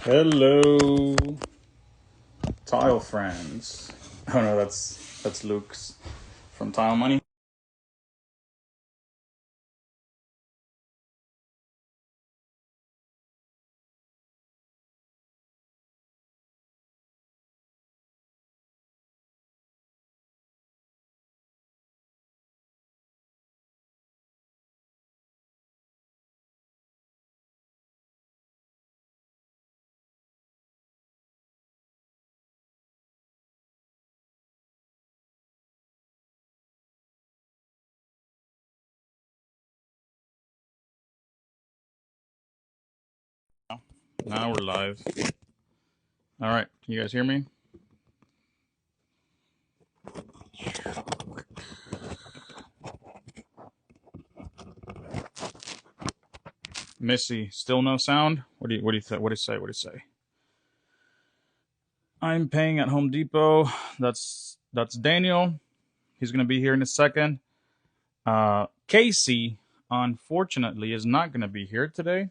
Hello, Tile Friends. Oh no, that's Luke's from Tile Money. Now we're live. All right, can you guys hear me? Missy, still no sound. What do you say? I'm paying at Home Depot. That's Daniel. He's gonna be here in a second. Casey, unfortunately, is not gonna be here today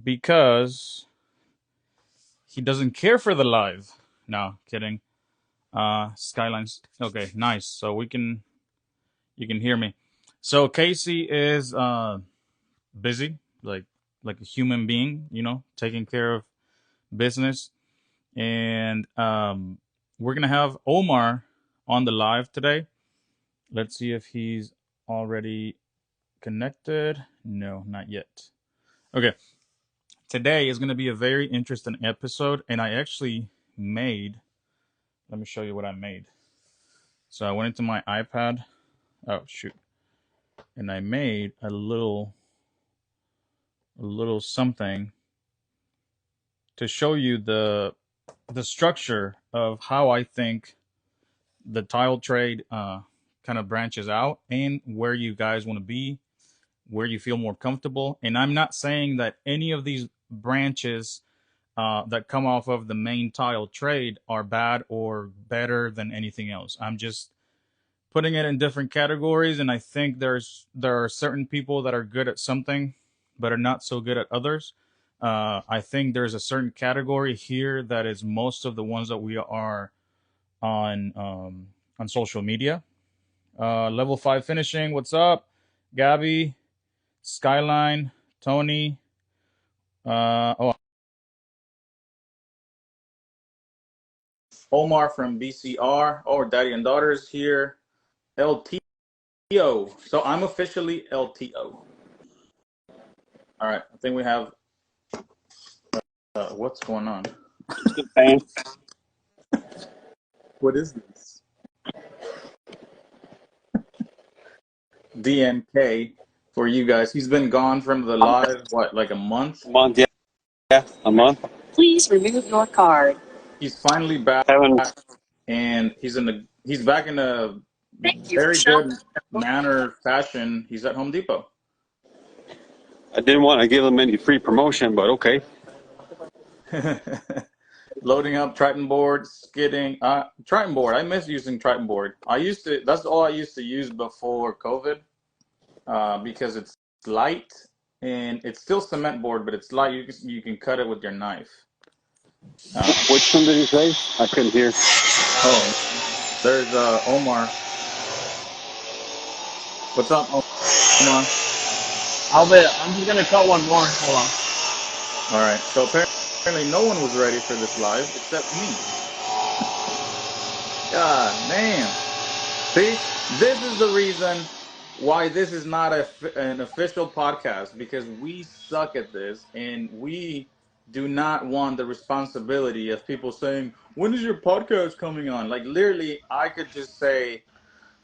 because he doesn't care for the live. No, kidding. Skylines. Okay, nice. So you can hear me. So Casey is busy, like a human being, taking care of business, and we're gonna have Omar on the live today. Let's see if he's already connected. No, not yet. Okay, today is gonna be a very interesting episode, and I actually made. Let me show you what I made. So I went into my iPad. Oh shoot! And I made a little something to show you the structure of how I think the tile trade kind of branches out and where you guys want to be, where you feel more comfortable. And I'm not saying that any of these branches that come off of the main tile trade are bad or better than anything else. I'm just putting it in different categories, and I think there are certain people that are good at something but are not so good at others. I think there's a certain category here that is most of the ones that we are on social media. Level 5 finishing. What's up, Gabby, Skyline, Tony? Omar from BCR. Oh, Daddy and Daughters here. LTO. So I'm officially LTO. All right. I think we have. What's going on? What is this? DNK for you guys. He's been gone from the live, what, like a month? A month, yeah, a month. Please remove your card. He's finally back, and he's back in a very good manner, fashion. He's at Home Depot. I didn't want to give him any free promotion, but okay. Loading up Triton board, skidding. Triton board. I miss using Triton board. That's all I used to use before COVID, because it's light and it's still cement board, but it's light. You can cut it with your knife. Which one did you say? I couldn't hear. Oh, there's Omar. What's up, Omar? I'm just gonna cut one more. Hold on. All right. So apparently no one was ready for this live except me. God damn. See, this is the reason why this is not an official podcast, because we suck at this and we do not want the responsibility of people saying, when is your podcast coming on? Like, literally, I could just say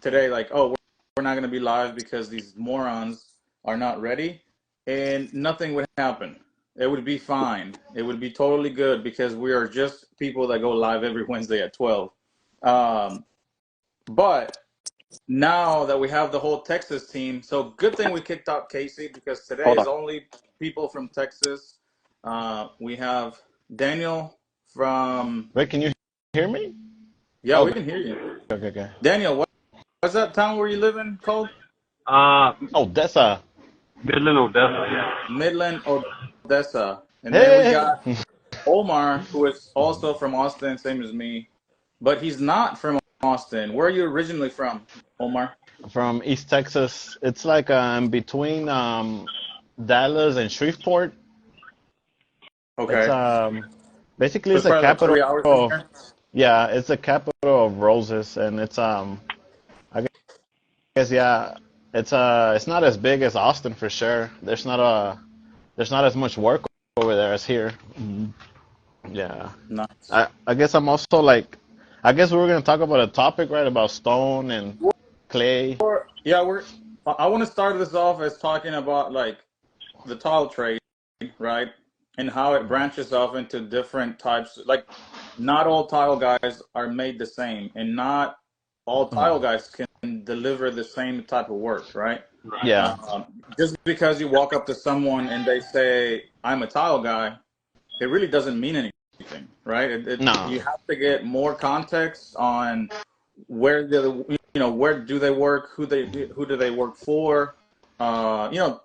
today, like, oh, we're not going to be live because these morons are not ready, and nothing would happen. It would be fine. It would be totally good because we are just people that go live every Wednesday at 12. But now that we have the whole Texas team, so good thing we kicked out Casey, because today is only people from Texas. We have Daniel from. Wait, can you hear me? Yeah, we can hear you. Okay. Daniel, what's that town where you live in called? Odessa. Midland, Odessa, yeah. Midland, Odessa. And then we Hey, got Omar, who is also from Austin, same as me, but he's not from Austin. Where are you originally from, Omar? from East Texas. It's like between Dallas and Shreveport. It's Okay. basically So it's it's a probably like capital 3 hours from of here. yeah, it's a capital of roses, and it's I guess yeah, it's not as big as Austin for sure. There's not as much work over there as here. Yeah. Nice. I guess I'm also like, I guess we were gonna talk about a topic, right? About stone and clay. Yeah, I want to start this off as talking about like the tile trade, right? And how it branches off into different types. Like, not all tile guys are made the same, and not all tile Mhm. guys can deliver the same type of work, right? Yeah. Just because you walk up to someone and they say, "I'm a tile guy," it really doesn't mean anything, right? No. You have to get more context on where do they work, who do they work for,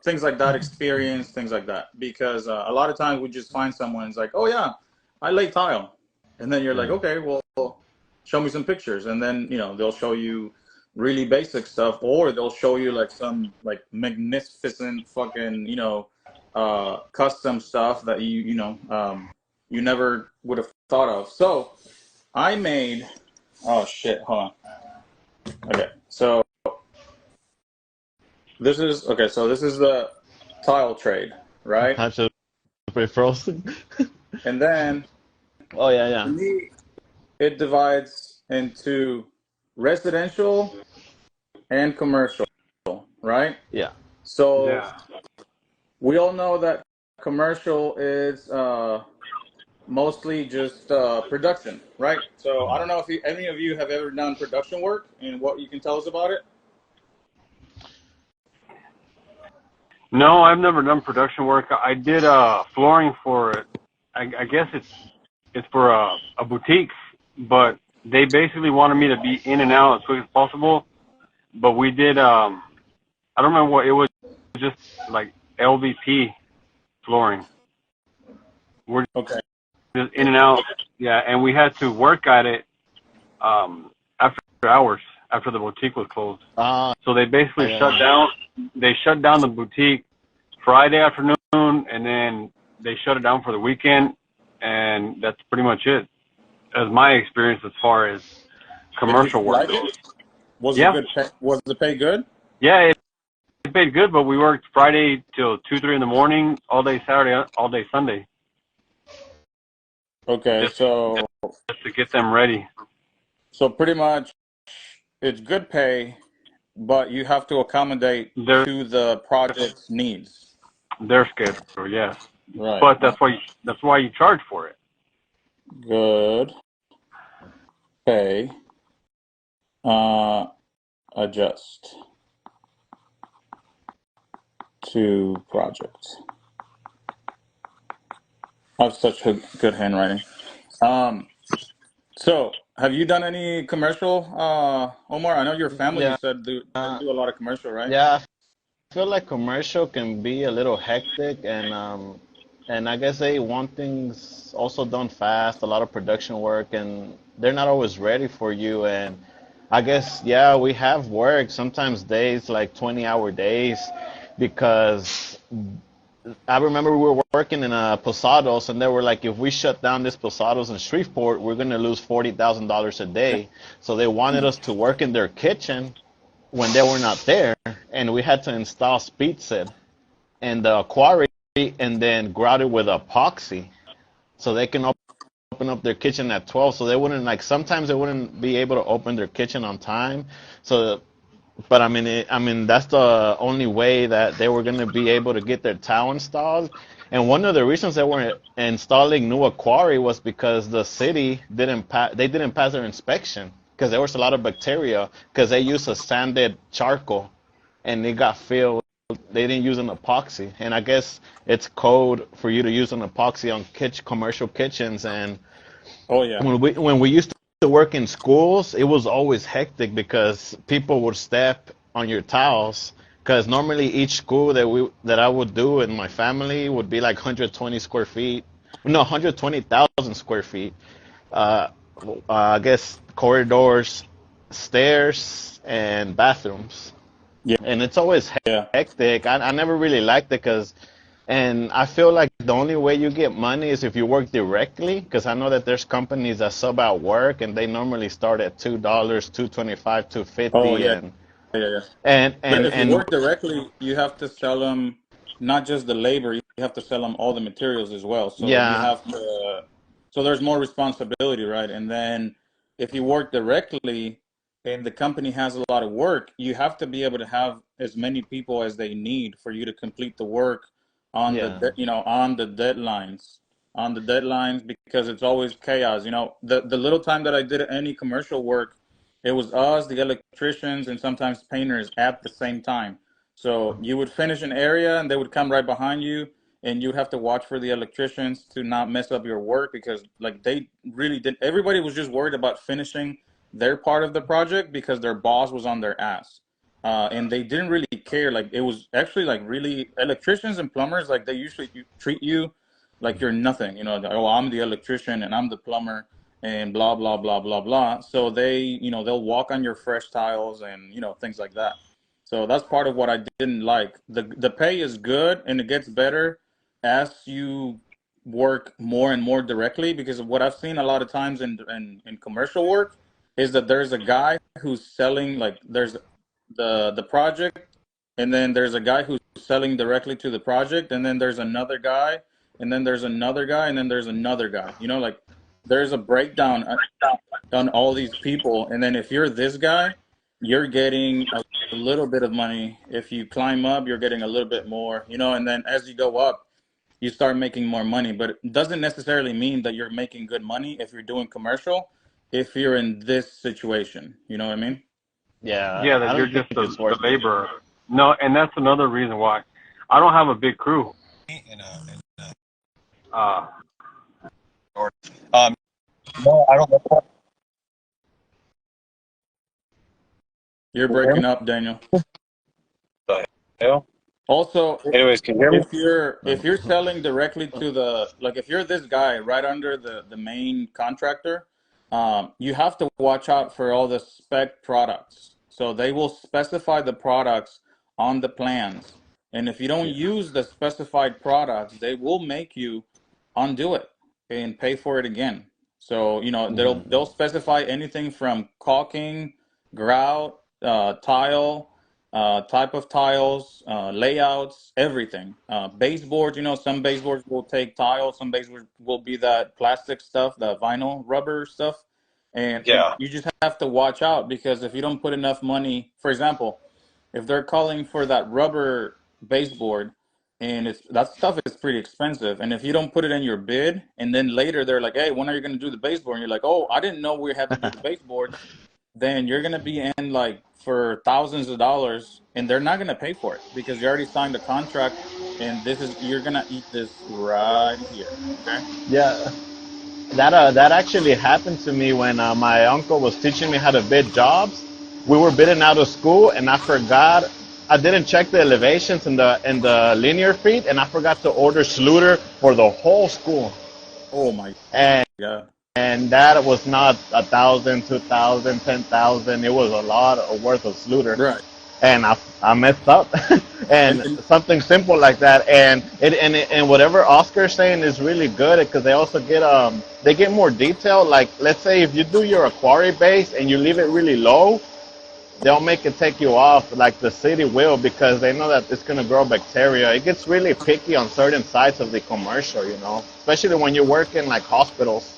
things like that, experience, things like that. Because a lot of times we just find someone's like, oh yeah, I lay tile, and then you're like, Yeah. okay, well, show me some pictures, and then they'll show you really basic stuff, or they'll show you like some like magnificent fucking custom stuff that you never would have thought of. So I made. Oh shit! Hold on. Okay, so this is the tile trade, right? I should be frozen. And then Oh yeah, for yeah. me, it divides into residential and commercial, right? Yeah. So we all know that commercial is mostly just production, right? So I don't know if any of you have ever done production work and what you can tell us about it. No, I've never done production work. I did flooring for it. I guess it's for a boutique, but they basically wanted me to be in and out as quick as possible. But we did I don't remember what it was, just like LVP flooring. We're Okay. just in and out. Yeah, and we had to work at it after hours after the boutique was closed. Ah, So they basically shut yeah. down. They shut down the boutique Friday afternoon, and then they shut it down for the weekend, and that's pretty much it. As my experience as far as And did commercial you work like goes. it? Was it Yeah, good pay? Was the pay good? yeah, it paid good, but we worked Friday till 2, 3 in the morning, all day Saturday, all day Sunday, Okay, just just to get them ready. so pretty much it's good pay, but you have to accommodate Their to the project's needs. their schedule, yes, Right. but that's why you charge for it. Good pay. Uh, adjust to project. I have such good handwriting. Um, so have you done any commercial, Omar? I know your family, you Yeah. said they do a lot of commercial, right? Yeah. I feel like commercial can be a little hectic, and I guess they want things also done fast, a lot of production work, and they're not always ready for you. And I guess yeah, we have work sometimes days like 20-hour days because I remember we were working in a Posados, and they were like, if we shut down this Posados in Shreveport, we're gonna lose $40,000 a day. So they wanted us to work in their kitchen when they were not there, and we had to install speed set and the quarry, and then grout it with epoxy so they can open up their kitchen at 12. So they wouldn't like sometimes they wouldn't be able to open their kitchen on time. So but I mean that's the only way that they were going to be able to get their tile installed. And one of the reasons they were installing new quarry was because the city didn't pass their inspection because there was a lot of bacteria because they used a sanded charcoal and it got filled. They didn't use an epoxy, and I guess it's code for you to use an epoxy on commercial kitchens. And Oh yeah. when we used to work in schools, it was always hectic because people would step on your tiles Because normally each school that I would do in my family would be like 120 square feet. No, 120,000 square feet. Uh, I guess corridors, stairs, and bathrooms. Yeah. And it's always Yeah. hectic. I never really liked it because, and I feel like the only way you get money is if you work directly. Because I know that there's companies that sub out work and they normally start at $2, 225, Oh 250, yeah. and Yeah. Yeah. and But and if you and work directly, you have to sell them not just the labor, you have to sell them all the materials as well. So you yeah, have to, so there's more responsibility, right? And then if you work directly and the company has a lot of work, you have to be able to have as many people as they need for you to complete the work on the, yeah, on the deadlines, because it's always chaos. The little time that I did any commercial work, it was us, the electricians, and sometimes painters at the same time. So you would finish an area and they would come right behind you, and you'd have to watch for the electricians to not mess up your work because like they really did. Everybody was just worried about finishing their part of the project because their boss was on their ass. And they didn't really care. Like it was actually like really electricians and plumbers, like they usually treat you like you're nothing. Like, oh, I'm the electrician and I'm the plumber and blah blah blah blah blah. So they'll walk on your fresh tiles and things like that. So that's part of what I didn't like. The pay is good and it gets better as you work more and more directly, because of what I've seen a lot of times in commercial work is that there's a guy who's selling, like there's the project, and then there's a guy who's selling directly to the project, and then there's another guy, and then there's another guy, and then there's another guy. Like there's a breakdown on all these people, and then if you're this guy, you're getting a little bit of money. If you climb up, you're getting a little bit more, and then as you go up, you start making more money. But it doesn't necessarily mean that you're making good money if you're doing commercial, if you're in this situation. You know what I mean? yeah. Yeah, I that you're don't think just it's the worth it. laborer. No, and that's another reason why I don't have a big crew. Uh, Um, no, I don't know. You're breaking up, Daniel. What the hell? Also, Anyways, can you hear me? if you're selling directly to the, like if you're this guy right under the main contractor, you have to watch out for all the spec products. So they will specify the products on the plans, and if you don't Yeah. use the specified products, they will make you undo it and pay for it again. So they'll Hmm. specify anything from caulking, grout, tile, type of tiles, layouts, everything. Baseboards, some baseboards will take tile, some baseboards will be that plastic stuff, the vinyl rubber stuff. And Yeah. you just have to watch out, because if you don't put enough money, for example, if they're calling for that rubber baseboard and that stuff is pretty expensive, and if you don't put it in your bid, and then later they're like, hey, when are you going to do the baseboard? And you're like, oh, I didn't know we had to do the baseboards. Then you're gonna be in like for thousands of dollars, and they're not gonna pay for it because you already signed a contract, and you're gonna eat this right here. Okay. Yeah, that actually happened to me when my uncle was teaching me how to bid jobs. We were bidding out of school, and I forgot. I didn't check the elevations in the linear feet, and I forgot to order Sluter for the whole school. Oh my And god. and that was not 1,000, 2,000, 10,000. It was a lot of worth of Sluter, Right. and I messed up. And, And and something simple like that, and whatever Oscar's saying is really good because they also get more detail. Like let's say if you do your aquari base and you leave it really low, they'll make it take you off like the city will because they know that it's gonna grow bacteria. It gets really picky on certain sides of the commercial, especially when you work in like hospitals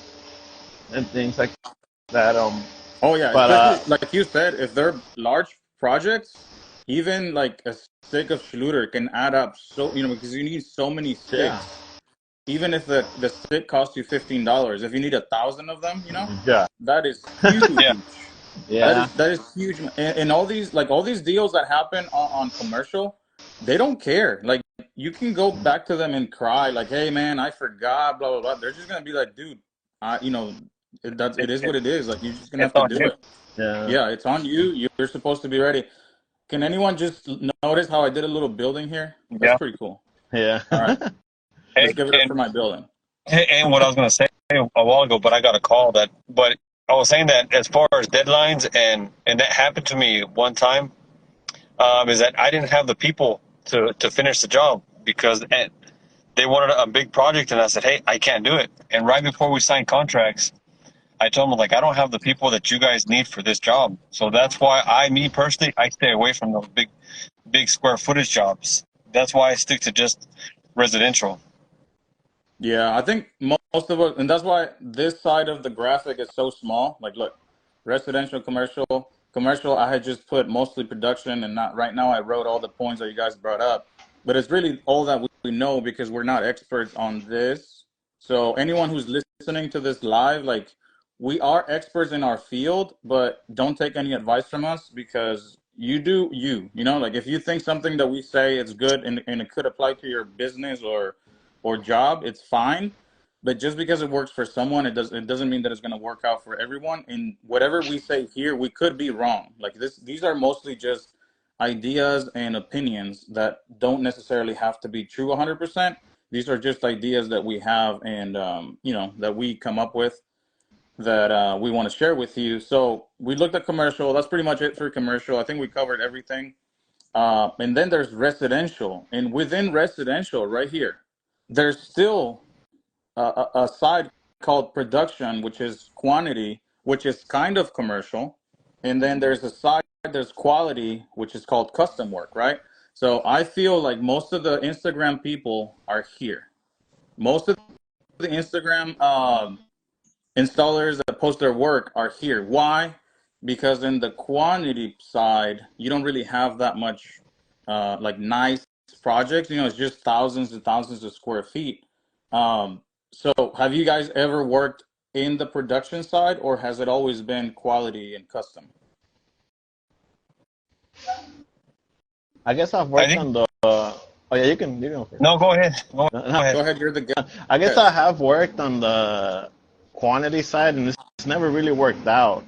and things like that. oh yeah, But especially like you said, if they're large projects, even like a stick of Schluter can add up. So because you need so many yeah, sticks. Even if the stick costs you $15, if you need 1,000 of them, yeah, that is Yeah. huge. That yeah, is that is huge. And all these deals that happen on commercial, they don't care. Like you can go back to them and cry, like, "Hey man, I forgot." Blah blah blah. They're just gonna be like, "Dude, it It, is it, what it is. Like you're just gonna it's have to on do you. it. yeah. Yeah, it's on you. You're supposed to be ready." Can anyone just notice how I did a little building here? That's Yeah. pretty cool. Yeah. All right, let's Hey, give it up for my building. and what I was going to say a while ago, but I got a call that. But I was saying that as far as deadlines, and that happened to me one time, is that I didn't have the people to finish the job because they wanted a big project, and I said, hey, I can't do it. And right before we signed contracts, I told them, like, I don't have the people that you guys need for this job. So that's why me personally, I stay away from those big square footage jobs. That's why I stick to just residential. Yeah, I think most of it, and that's why this side of the graphic is so small. Like, look, residential, commercial, commercial. I had just put mostly production, and not right now. I wrote all the points that you guys brought up, but it's really all that we know because we're not experts on this. So anyone who's listening to this live, like, we are experts in our field, but don't take any advice from us because you do you. You know, like if you think something that we say is good and it could apply to your business or job, it's fine. But just because it works for someone, it doesn't mean that it's going to work out for everyone. And whatever we say here, we could be wrong. Like this, these are mostly just ideas and opinions that don't necessarily have to be true 100%. These are just ideas that we have and that we come up with that we want to share with you. So we looked at commercial. That's pretty much it for commercial. I think we covered everything. And then there's residential, and within residential, right here, there's still a side called production, which is quantity, which is kind of commercial. And then there's a side, there's quality, which is called custom work, right? So I feel like most of the Instagram people are here. Most of the Instagram installers that post their work are here. Why? Because in the quantity side, you don't really have that much like nice projects. You know, it's just thousands and thousands of square feet. So have you guys ever worked in the production side, or has it always been quality and custom? I guess I've I worked think, on the. Oh yeah, you can go first. no, go ahead. Go No, no, ahead. Go ahead, you're the I guess I guest. have worked on the quantity side, and it's never really worked out.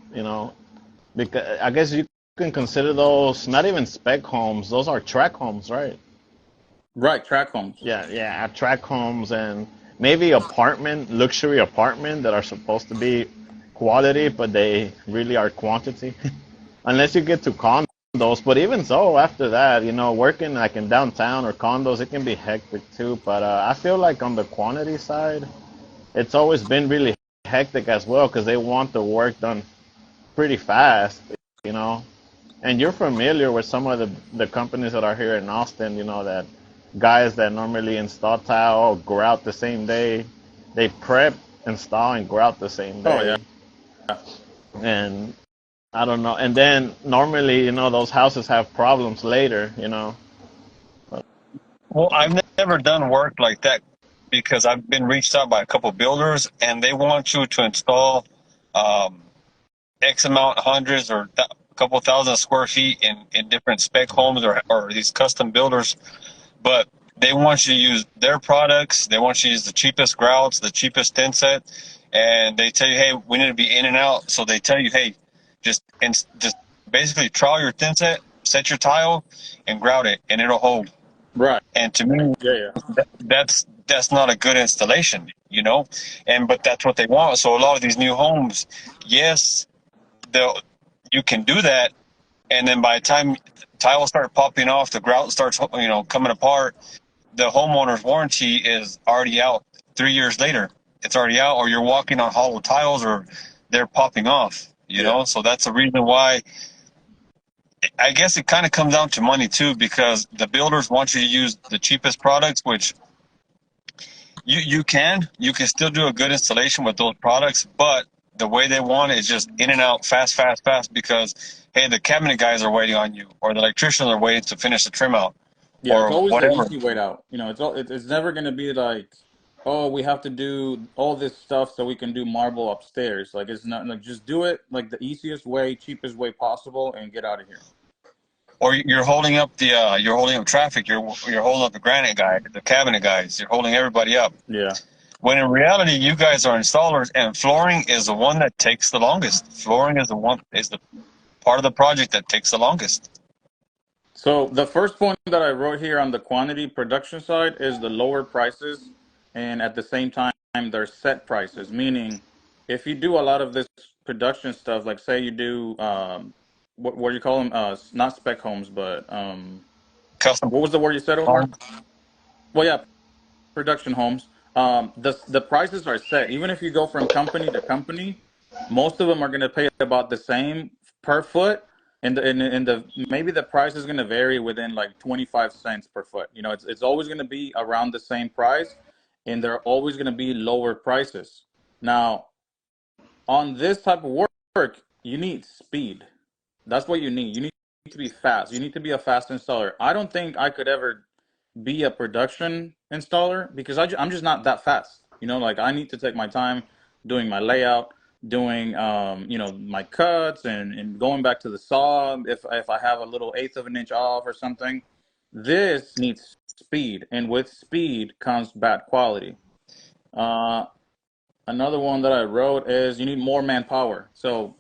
Because I guess you can consider those not even spec homes; those are track homes, right? Right, track homes. Yeah, yeah, track homes and maybe luxury apartment that are supposed to be quality, but they really are quantity. Unless you get to condos, but even so, after that, working like in downtown or condos, it can be hectic too. But I feel like on the quantity side, it's always been really hectic as well because they want the work done pretty fast, you know. And you're familiar with some of the companies that are here in Austin, that guys that normally install tile go out the same day, they prep, install, and go out the same Oh yeah. day. And I don't know. And then normally, those houses have problems later. Well, I've never done work like that because I've been reached out by a couple builders, and they want you to install um, X amount, hundreds or a couple thousand square feet in different spec homes or these custom builders. But they want you to use their products. They want you to use the cheapest grouts, the cheapest thin set, and they tell you, hey, we need to be in and out. So they tell you, hey, just basically trowel your thin set your tile, and grout it, and it'll hold. Right. And to me, Yeah, yeah. that's not a good installation. But that's what they want. So a lot of these new homes, yes, they'll you can do that, and then by the time tiles start popping off, the grout starts coming apart, the homeowner's warranty is already out. 3 years later, it's already out, or you're walking on hollow tiles, or they're popping off. Yeah. So that's the reason why. I guess it kind of comes down to money too, because the builders want you to use the cheapest products, which you can still do a good installation with those products, but the way they want it is just in and out, fast, fast, fast, because hey, the cabinet guys are waiting on you, or the electricians are waiting to finish the trim out, Yeah, it's or always the whatever. easy way out. You know, it's never going to be like, oh, we have to do all this stuff so we can do marble upstairs. Like it's not like just do it like the easiest way, cheapest way possible, and get out of here. Or you're holding up traffic. You're holding up the granite guy, the cabinet guys. You're holding everybody up. Yeah. When in reality, you guys are installers, and flooring is the one that takes the longest. Flooring is the part of the project that takes the longest. So the first point that I wrote here on the quantity production side is the lower prices, and at the same time they're set prices. Meaning, if you do a lot of this production stuff, like say you do what do you call them? Not spec homes, but Custom what was the word you said, Omar? home. Well, yeah, production homes. The prices are set. Even if you go from company to company, most of them are going to pay about the same per foot, and the maybe the price is going to vary within like 25 cents per foot. You know, it's always going to be around the same price, and they're always going to be lower prices. Now, on this type of work, you need speed. That's what you need. You need to be fast. You need to be a fast installer. I don't think I could ever be a production installer because I'm just not that fast. You know, like I need to take my time doing my layout, doing my cuts and going back to the saw if I have a little eighth of an inch off or something. This needs speed, and with speed comes bad quality. Uh, Another one that I wrote is you need more manpower. So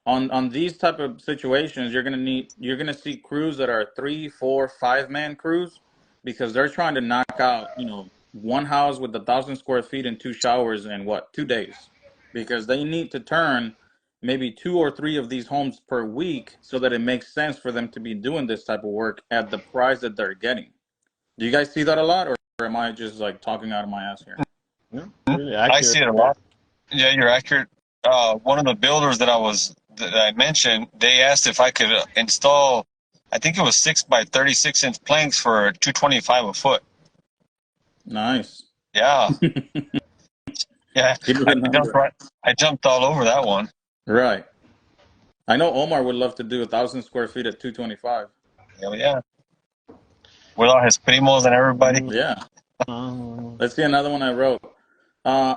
on these type of situations, you're gonna see crews that are 3, 4, 5 man crews because they're trying to knock out, one house with 1,000 square feet and two showers in what, 2 days. Because they need to turn maybe two or three of these homes per week so that it makes sense for them to be doing this type of work at the price that they're getting. Do you guys see that a lot, or am I just like talking out of my ass here? Yeah, really I see accurate. it a lot. Yeah, you're accurate. One of the builders that I mentioned, they asked if I could install, I think it was 6 by 36 inch planks for 225 a foot. Nice. Yeah, yeah. Give me I the jumped number. right. I jumped all over that one. Right. I know Omar would love to do 1,000 square feet at 225. Yeah, yeah. With all his primos and everybody. Mm, Yeah. um, Let's see another one I wrote.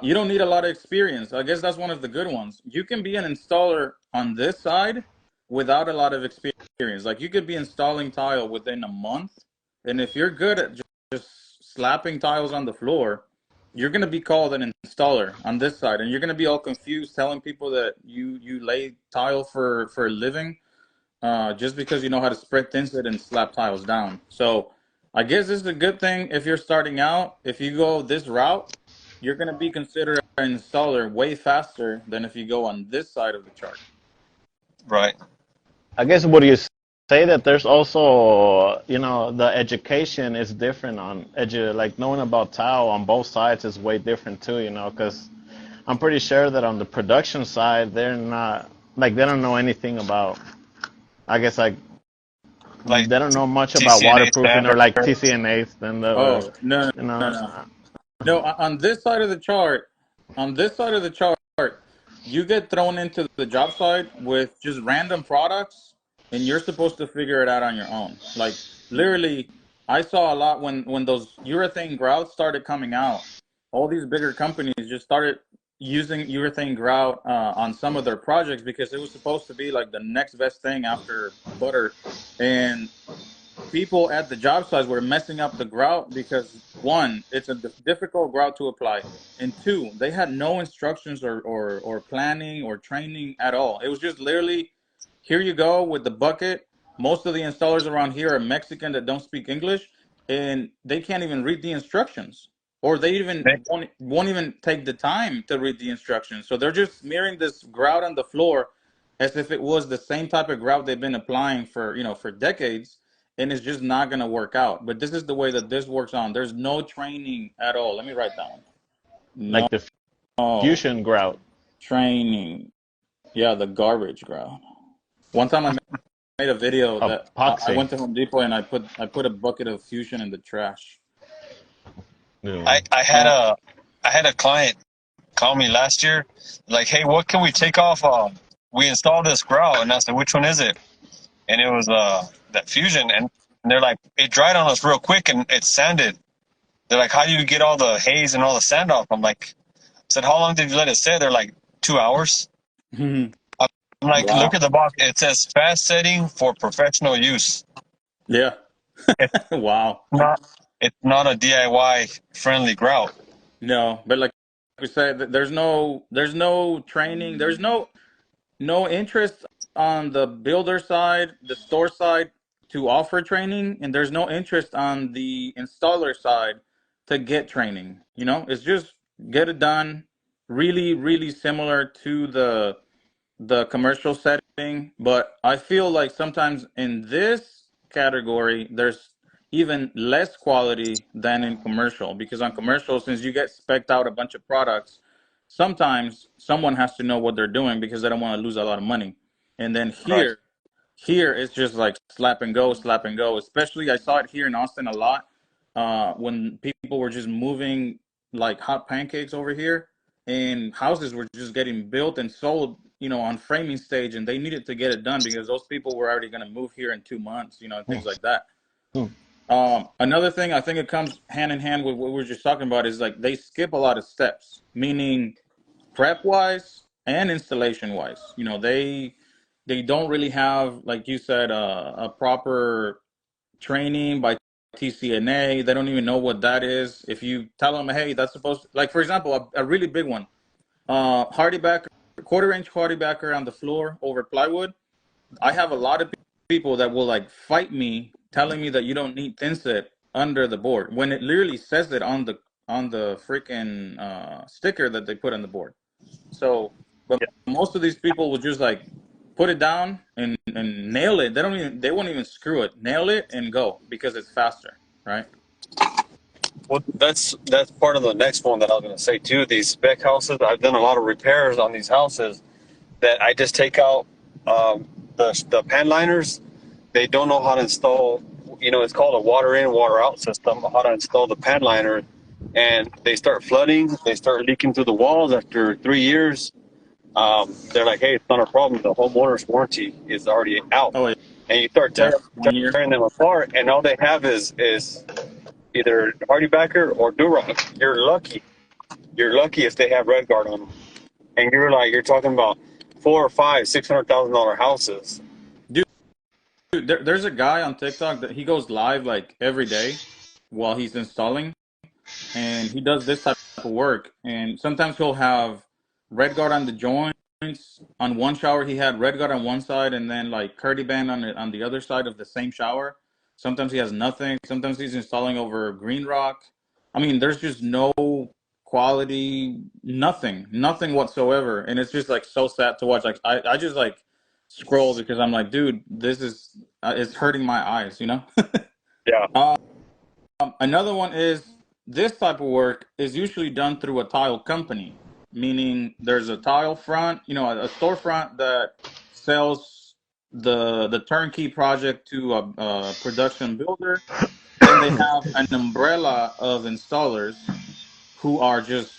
You don't need a lot of experience. I guess that's one of the good ones. You can be an installer on this side without a lot of experience. Like you could be installing tile within a month, and if you're good at just slapping tiles on the floor, you're gonna be called an installer on this side, and you're gonna be all confused telling people that you lay tile for a living just because you know how to spread thinset and slap tiles down. So I guess this is a good thing if you're starting out. If you go this route, you're going to be considered an installer way faster than if you go on this side of the chart. Right. I guess would you say that there's also, the education is different on like knowing about tile on both sides is way different too, because I'm pretty sure that on the production side, they're not, like, they don't know anything about, I guess, like, Like they don't know much about TCNA waterproofing or like standard. TCNAs, then the, Oh, no, you no, know, no. No, on this side of the chart, on this side of the chart, you get thrown into the job site with just random products, and you're supposed to figure it out on your own. Like literally, I saw a lot when those urethane grouts started coming out. All these bigger companies just started using urethane grout on some of their projects because it was supposed to be like the next best thing after butter, and people at the job sites were messing up the grout because one, it's a difficult grout to apply, and two, they had no instructions or planning or training at all. It was just literally, here you go with the bucket. Most of the installers around here are Mexican that don't speak English, and they can't even read the instructions, or they even They, won't even take the time to read the instructions. So they're just smearing this grout on the floor as if it was the same type of grout they've been applying for for decades, and it's just not going to work out. But this is the way that this works on. There's no training at all. Let me write that one. like the No fusion grout. training. Yeah, the garbage ground. One time I made a video that I Epoxy. went to Home Depot and I put a bucket of fusion in the trash. Yeah. I had Uh, a client call me last year, like, hey, what can we take off? We installed this grout, and I said, which one is it? And it was that fusion, and they're like, it dried on us real quick and it sanded. They're like, how do you get all the haze and all the sand off? I'm like, I said, how long did you let it sit? They're like, 2 hours. I'm like, look wow. at the box. It says fast setting for professional use. Yeah. It's Wow. not. It's not a DIY friendly grout. No, but like we said, there's no training. There's no interest on the builder side, the store side. to offer training, and there's no interest on the installer side to get training. It's just get it done. Really, really similar to the commercial setting, but I feel like sometimes in this category, there's even less quality than in commercial, because on commercial, since you get specced out a bunch of products, sometimes someone has to know what they're doing because they don't want to lose a lot of money. And then Right. here it's just like slap and go, slap and go. Especially I saw it here in Austin a lot, when people were just moving like hot pancakes over here, and houses were just getting built and sold, on framing stage, and they needed to get it done because those people were already going to move here in 2 months, and things like that. Hmm. Another thing, I think it comes hand in hand with what we were just talking about, is like they skip a lot of steps, meaning prep wise and installation wise. They don't really have, like you said, a proper training by TCNA. They don't even know what that is. If you tell them, hey, that's supposed to, like, for example, a really big one, hardy backer, quarter-inch hardy backer on the floor over plywood. I have a lot of people that will like fight me, telling me that you don't need thin set under the board when it literally says it on the freaking sticker that they put on the board. So, but Yeah. most of these people will just like put it down and nail it. They won't even screw it. Nail it and go because it's faster, right? Well, that's part of the next one that I was going to say too. These spec houses, I've done a lot of repairs on these houses that I just take out the pan liners. They don't know how to install. It's called a water in, water out system. How to install the pan liner, and they start flooding. They start leaking through the walls after 3 years. They're like, hey, it's not a problem. The homeowner's warranty is already out, Oh and you start yeah, 1 year. tearing them apart, and all they have is either Hardy Backer or Durock. You're lucky. You're lucky if they have Red Guard on them, and you're talking about four or five, $600,000 houses. Dude, there's a guy on TikTok that he goes live like every day while he's installing, and he does this type of work. And sometimes he'll have red guard on the joints. On one shower, he had red guard on one side, and then like Curdy band on the other side of the same shower. Sometimes he has nothing. Sometimes he's installing over green rock. I mean, there's just no quality, nothing whatsoever, and it's just like so sad to watch. Like I just like scroll because I'm like, dude, this is it's hurting my eyes, you know. Yeah. Another one is this type of work is usually done through a tile company, meaning there's a tile front, a storefront that sells the turnkey project to a production builder. Then they have an umbrella of installers who are just,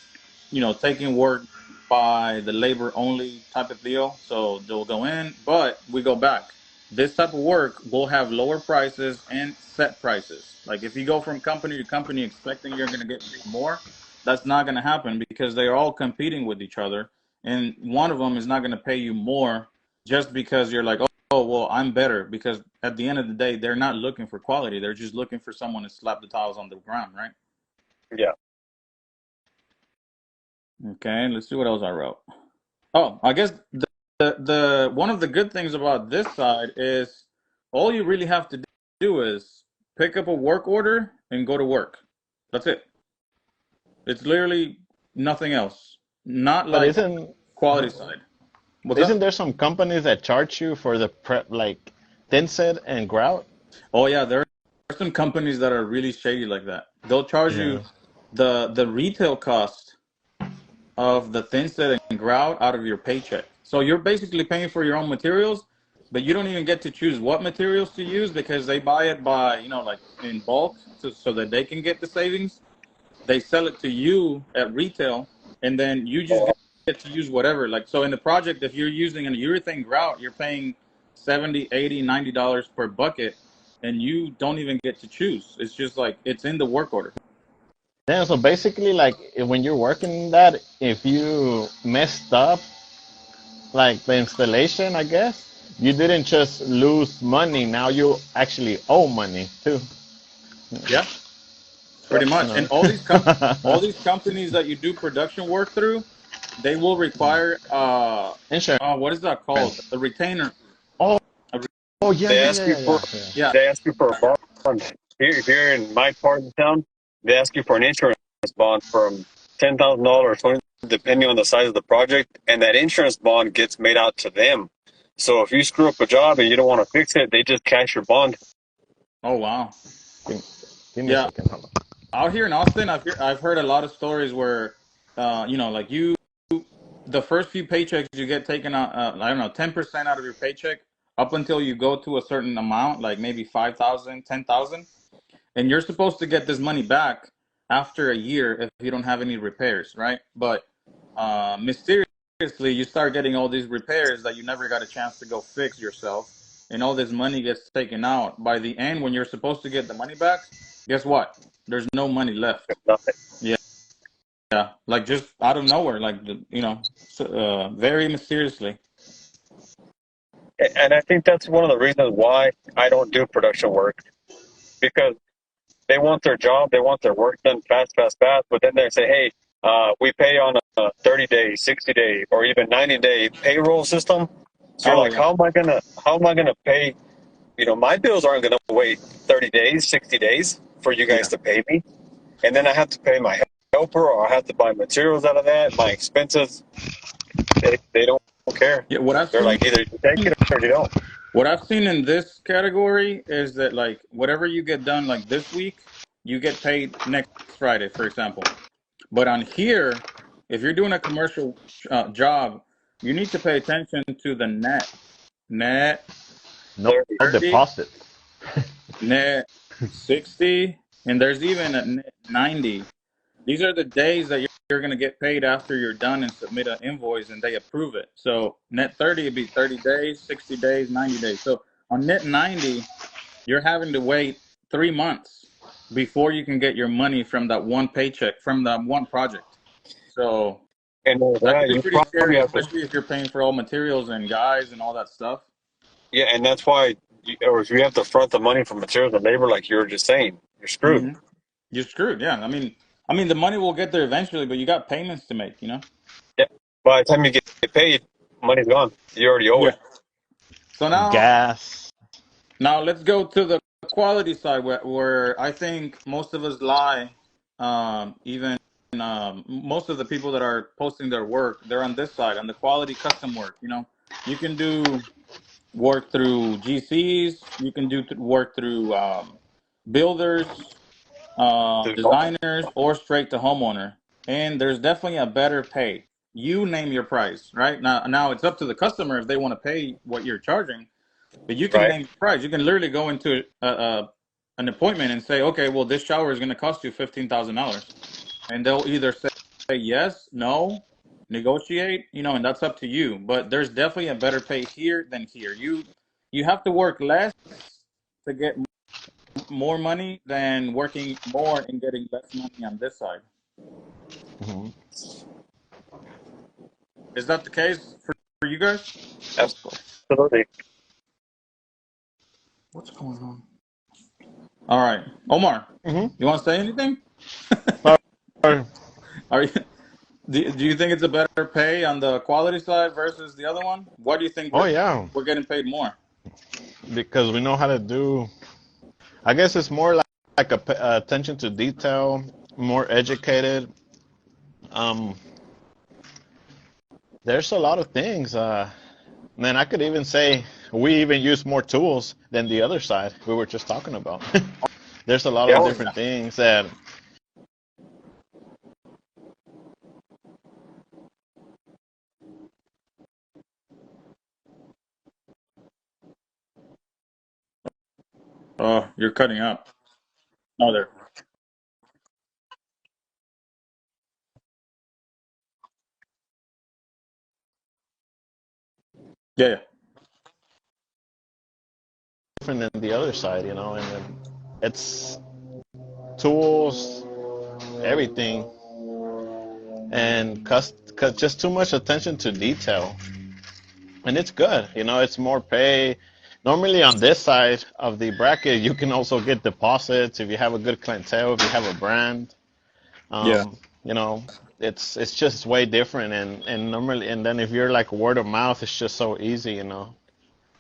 taking work by the labor only type of deal. So they'll go in, but we go back. This type of work will have lower prices and set prices. Like if you go from company to company expecting you're going to get paid more, that's not going to happen because they're all competing with each other. And one of them is not going to pay you more just because you're like, oh, well, I'm better. Because at the end of the day, they're not looking for quality. They're just looking for someone to slap the tiles on the ground, right? Yeah. Okay, let's see what else I wrote. Oh, I guess the one of the good things about this side is all you really have to do is pick up a work order and go to work. That's it. It's literally nothing else. Not But like quality side. What's isn't up? there some companies that charge you for the prep, like thin set and grout? Oh yeah, there are some companies that are really shady like that. They'll charge Yeah. you the retail cost of the thin set and grout out of your paycheck. So you're basically paying for your own materials, but you don't even get to choose what materials to use because they buy it by, like in bulk so that they can get the savings. They sell it to you at retail, and then you just get to use whatever. Like, so in the project, if you're using an urethane grout, you're paying 70, 80, $90 per bucket, and you don't even get to choose. It's just like, it's in the work order. Yeah, so basically, like when you're working that, if you messed up, like the installation, I guess, you didn't just lose money. Now you actually owe money too. Yeah. Pretty much. And No. all these companies that you do production work through, they will require Insurance. what is that called? A retainer. Oh, A Oh yeah, They yeah, ask yeah, you yeah, for yeah, yeah. Yeah. they ask you for a bond. Here in my part of the town, they ask you for an insurance bond from $10,000, 20, depending on the size of the project, and that insurance bond gets made out to them. So if you screw up a job and you don't want to fix it, they just cash your bond. Oh wow. Give, give me a Yeah. second. Hold on. Out here in Austin, I've heard a lot of stories where, like the first few paychecks you get taken out, I don't know, 10% out of your paycheck up until you go to a certain amount, like maybe 5,000, 10,000, and you're supposed to get this money back after a year if you don't have any repairs, right? But mysteriously, you start getting all these repairs that you never got a chance to go fix yourself, and all this money gets taken out. By the end, when you're supposed to get the money back, guess what? There's no money left. Nothing. Yeah, yeah, like just out of nowhere, like very mysteriously. And I think that's one of the reasons why I don't do production work, because they want their job, they want their work done fast, fast, fast. But then they say, hey, we pay on a 30-day, 60-day, or even 90-day payroll system. So you're Oh like, yeah, how am I gonna pay? My bills aren't gonna wait 30 days, 60 days for you guys yeah, to pay me, and then I have to pay my helper, or I have to buy materials out of that, my expenses. They don't care. yeah. What I've They're seen, like, either you take it or you don't. what I've seen in this category is that like whatever you get done like this week, you get paid next Friday, for example. But on here, if you're doing a commercial job, you need to pay attention to the net No 30, deposit. net 60, and there's even a net 90. These are the days that you're going to get paid after you're done and submit an invoice and they approve it. So net 30 would be 30 days, 60 days, 90 days. So on net 90, you're having to wait 3 months before you can get your money from that one paycheck, from that one project. So And that could that be you pretty probably scary, have to. especially if you're paying for all materials and guys and all that stuff. Yeah, and that's why, or if you have to front the money for materials and labor, like you were just saying, you're screwed. Hmm. You're screwed. Yeah. I mean, the money will get there eventually, but you got payments to make. Yeah. By the time you get paid, money's gone. You already owe Yeah. it. So now, Gas. Now let's go to the quality side, where I think most of us lie. Even most of the people that are posting their work, they're on this side, on the quality custom work. You can do work through GCs, you can do work through builders, designers, or straight to homeowner. And there's definitely a better pay. You name your price, right? Now it's up to the customer if they want to pay what you're charging, but you can Right? name your price. You can literally go into an appointment and say, okay, well, this shower is going to cost you $15,000, and they'll either say yes, no, negotiate, and that's up to you. But there's definitely a better pay here than here. You have to work less to get more money than working more and getting less money on this side. Mhm. Is that the case for you guys? Absolutely. What's going on? All right, Omar, Mhm. you want to say anything? Or- Are you? Do you think it's a better pay on the quality side versus the other one? Why do you think Oh we're yeah, we're getting paid more? because we know how to do. I guess it's more like attention to detail, more educated. Um, there's a lot of things. Man, I could even say we even use more tools than the other side we were just talking about. There's a lot Yeah. of Oh yeah. different things that. Oh, you're cutting out. Oh, there. Yeah, yeah. Different than the other side, and then it's tools, everything, and just too much attention to detail. And it's good, it's more pay. Normally on this side of the bracket, you can also get deposits if you have a good clientele, if you have a brand. Yeah. You know, it's just way different, and normally, and then if you're like word of mouth, it's just so easy,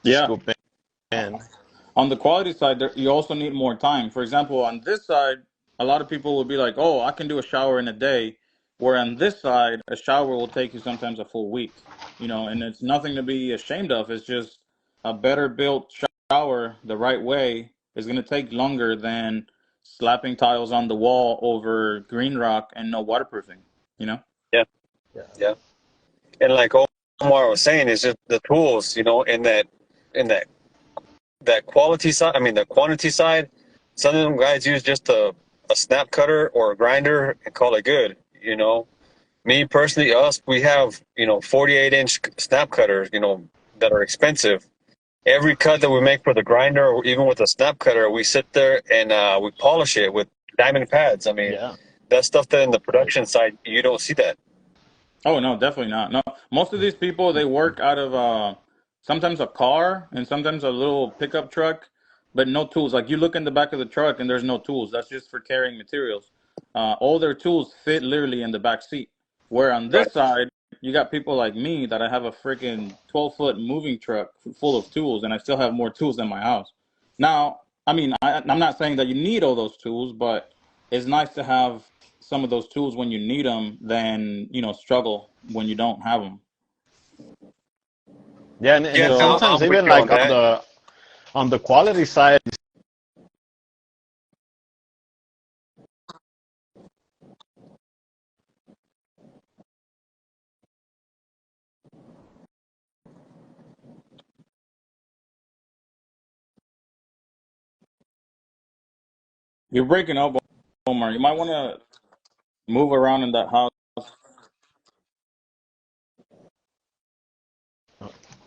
Yeah. scoop in. And On the quality side, you also need more time. For example, on this side, a lot of people will be like, "Oh, I can do a shower in a day," where on this side, a shower will take you sometimes a full week. And it's nothing to be ashamed of. It's just a better built shower the right way is going to take longer than slapping tiles on the wall over green rock and no waterproofing. You know? Yeah, yeah, yeah. And like Omar was saying, is just the tools, in that quality side. I mean, the quantity side. Some of them guys use just a snap cutter or a grinder and call it good. Me personally, we have 48-inch snap cutters, that are expensive. Every cut that we make for the grinder, or even with the snap cutter, we sit there and we polish it with diamond pads. I mean, yeah. that's stuff that in the Like, production side you don't see that. Oh no, definitely not. No, most of these people they work out of sometimes a car and sometimes a little pickup truck, but no tools. Like you look in the back of the truck and there's no tools. That's just for carrying materials. All their tools fit literally in the back seat. Where on Right. this side, you got people like me that I have a freaking 12-foot moving truck full of tools, and I still have more tools in my house. Now, I mean, I'm not saying that you need all those tools, but it's nice to have some of those tools when you need them than struggle when you don't have them. yeah, and Yeah, it's So sometimes I'm with even you on like that. on the quality side. you're breaking up, Omar. You might want to move around in that house.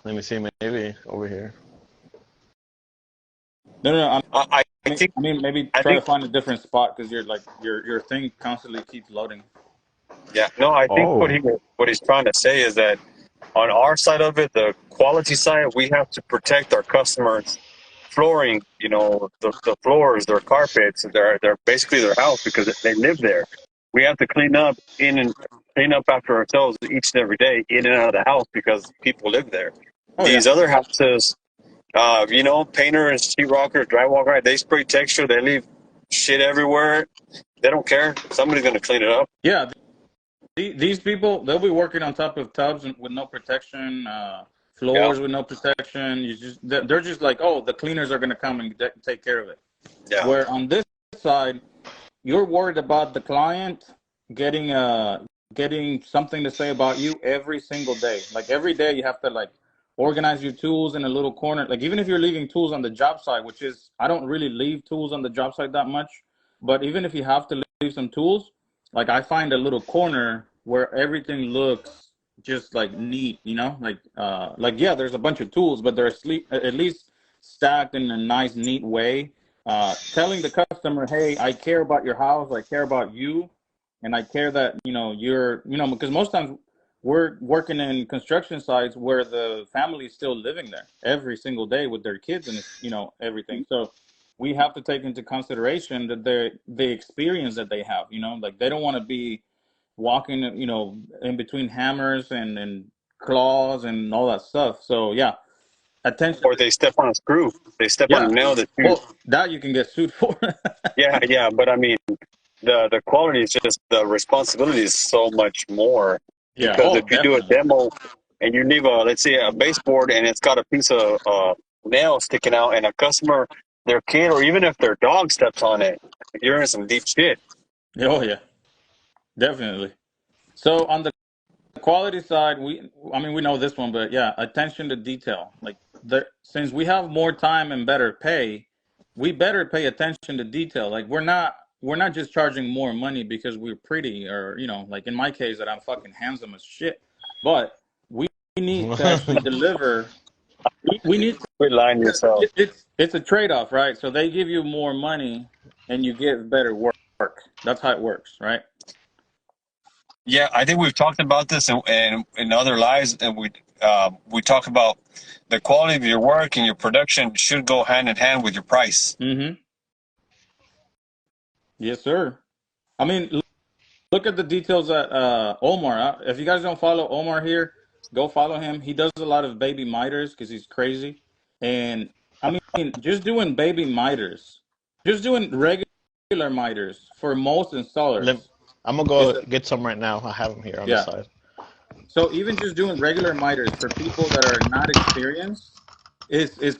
Let me see, maybe over here. No, no, no. I I think mean, maybe I try to think find a different spot because you're like your thing constantly keeps loading. yeah. No, I think Oh, what he's trying to say is that on our side of it, the quality side, we have to protect our customers' flooring. The floors, their carpets, they're basically their house because they live there. We have to clean up after ourselves each and every day, in and out of the house because people live there. Oh yeah, These other houses, painters, sheetrockers, drywall guys, they spray texture, they leave shit everywhere. They don't care. Somebody's gonna clean it up. yeah. These people they'll be working on top of tubs with no protection, Yeah, floors with no protection. They're just like, oh, the cleaners are gonna come and take care of it. yeah. Where on this side, you're worried about the client getting getting something to say about you every single day. Like every day you have to like organize your tools in a little corner. Like even if you're leaving tools on the job site, which is I don't really leave tools on the job site that much, but even if you have to leave some tools, like I find a little corner where everything looks just like neat, like yeah, there's a bunch of tools, but they're at least stacked in a nice neat way, telling the customer, hey, I care about your house, I care about you, and I care that because most times we're working in construction sites where the family is still living there every single day with their kids and everything. So we have to take into consideration that the experience that they have, like they don't want to be walking, in between hammers and claws and all that stuff. So yeah, attention. Or they step on a screw. They step on Yeah, a nail that you. well, that you can get sued for. Yeah, yeah. But I mean, the quality is just the responsibility is so much more Yeah. because Oh, if you do a definitely. demo and you leave let's say a baseboard and it's got a piece of nail sticking out and a customer, their kid or even if their dog steps on it, you're in some deep shit. Oh yeah, definitely. So on the quality side, we know this one, but yeah, attention to detail. Like since we have more time and better pay, we better pay attention to detail. Like we're not just charging more money because we're pretty or like in my case that I'm fucking handsome as shit, but we need to actually deliver. We need to, Quit lying to yourself. it's a trade-off, right? So they give you more money and you get better work. That's how it works, right? Yeah, I think we've talked about this in other lives, and we talk about the quality of your work and your production should go hand in hand with your price. Mm-hmm. Yes, sir. I mean, look at the details that Omar. If you guys don't follow Omar here, go follow him. He does a lot of baby miters because he's crazy, and I mean, mean, just doing baby miters, just doing regular miters for most Let, installers I'm gonna is go a, get some right now. I have them here on the yeah. side. So even just doing regular miters for people that are not experienced is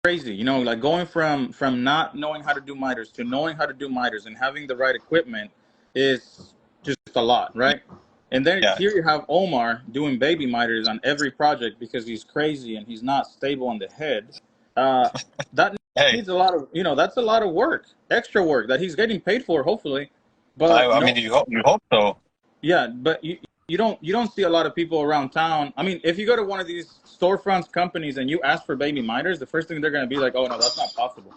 crazy. You know, like going from not knowing how to do miters to knowing how to do miters and having the right equipment is just a lot, right? And then Yeah. here you have Omar doing baby miters on every project because he's crazy and he's not stable on the head. Uh, that Hey, needs a lot of, that's a lot of work, extra work that he's getting paid for, hopefully. But I mean, you hope so. yeah, but you don't see a lot of people around town. I mean, if you go to one of these storefronts companies and you ask for baby miters, the first thing they're going to be like, "Oh no, that's not possible.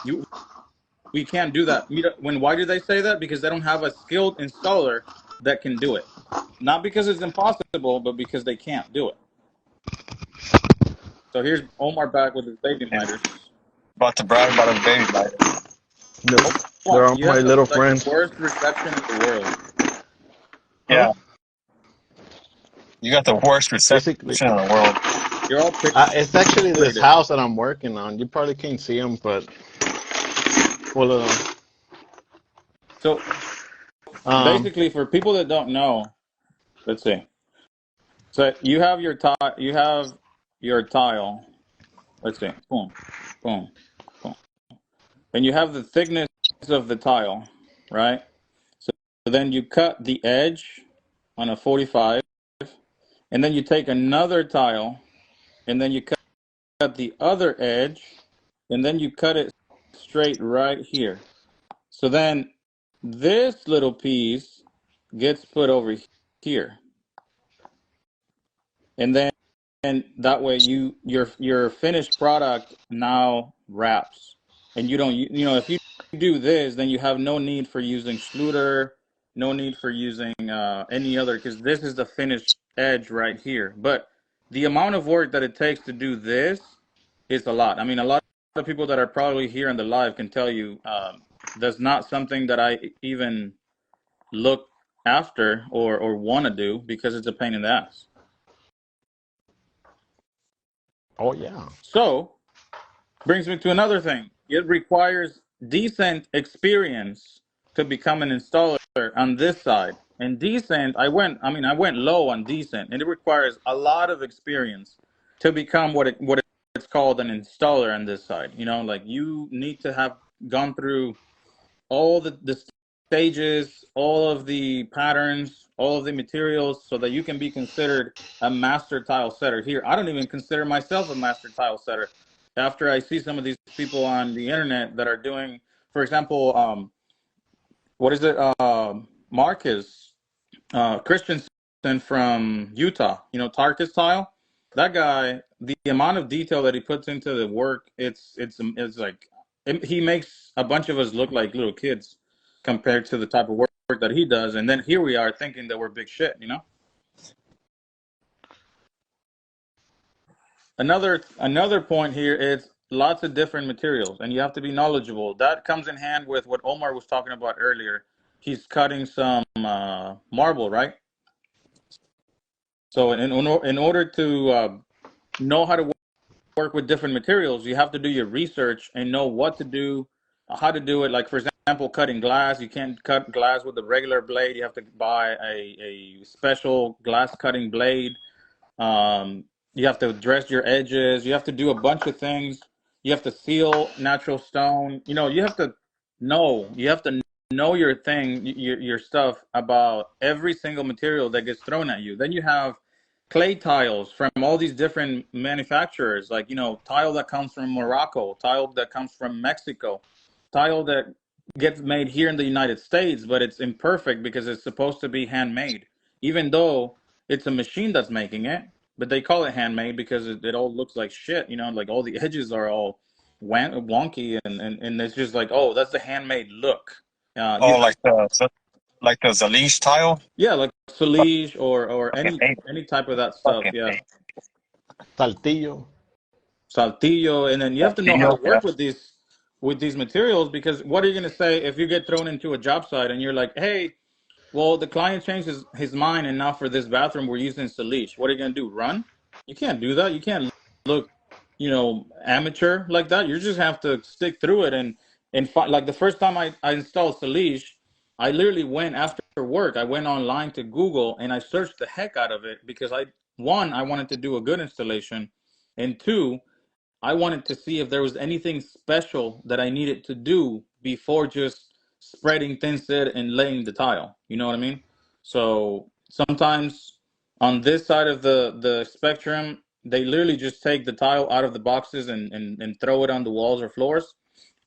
You We can't do that." Why do they say that? Because they don't have a skilled installer that can do it. Not because it's impossible, but because they can't do it. So here's Omar back with his baby Yeah. miters. About to brag about his baby lighter. Nope. They're Omar, all you my have little the friends. worst reception in the world. Huh? Yeah. You got the worst reception Basically, in the world. You're all it's actually this pixelated. house that I'm working on. You probably can't see them, but well, So um, basically, for people that don't know, let's see. So you have your tile. Let's see. Boom, boom, boom. And you have the thickness of the tile, right? So then you cut the edge on a 45, and then you take another tile, and then you cut the other edge, and then you cut it straight right here. So then this little piece gets put over here. And then and that way your finished product now wraps, and you don't if you do this, then you have no need for using Schluter, no need for using any other, because this is the finished edge right here. But the amount of work that it takes to do this is a lot. I mean, a lot of people that are probably here in the live can tell you, that's not something that I even look after or want to do because it's a pain in the ass. oh yeah. So, brings me to another thing. It requires decent experience to become an installer on this side. And decent, I went low on decent, and it requires a lot of experience to become it's called an installer on this side. Like you need to have gone through all the stages, all of the patterns, all of the materials, so that you can be considered a master tile setter. Here, I don't even consider myself a master tile setter. After I see some of these people on the internet that are doing, for example, what is it? Marcus Christensen from Utah. Tarkus Tile. That guy, the amount of detail that he puts into the work, it's like he makes a bunch of us look like little kids compared to the type of work that he does. And then here we are thinking that we're big shit. Another point here is lots of different materials, and you have to be knowledgeable. That comes in hand with what Omar was talking about earlier. He's cutting some marble, right? So in order to know how to work with different materials, you have to do your research and know what to do, how to do it. Like, for example, cutting glass, you can't cut glass with a regular blade. You have to buy a special glass cutting blade. You have to dress your edges. You have to do a bunch of things. You have to seal natural stone. You have to know your thing, your stuff about every single material that gets thrown at you. Then you have clay tiles from all these different manufacturers, like, tile that comes from Morocco, tile that comes from Mexico, tile that gets made here in the United States, but it's imperfect because it's supposed to be handmade, even though it's a machine that's making it. But they call it handmade because it all looks like shit, like all the edges are all wonky, and it's just like, oh, that's the handmade look. Oh, like the Zalish tile. Yeah, like Solige or Fucking any hate it. any type of that stuff. Fucking Yeah, hate Saltillo. Saltillo, and then you it. have to know how to Saltillo, yeah. work with these materials, because what are you going to say if you get thrown into a job site and you're like, hey, well, the client changed his mind, and now for this bathroom we're using Solige. What are you going to do? Run? You can't do that. You can't look amateur like that. You just have to stick through it like the first time I installed Salish, I literally went after work. I went online to Google and I searched the heck out of it because I wanted to do a good installation, and two, I wanted to see if there was anything special that I needed to do before just spreading thin set and laying the tile. You know what I mean? So sometimes on this side of the spectrum, they literally just take the tile out of the boxes and throw it on the walls or floors.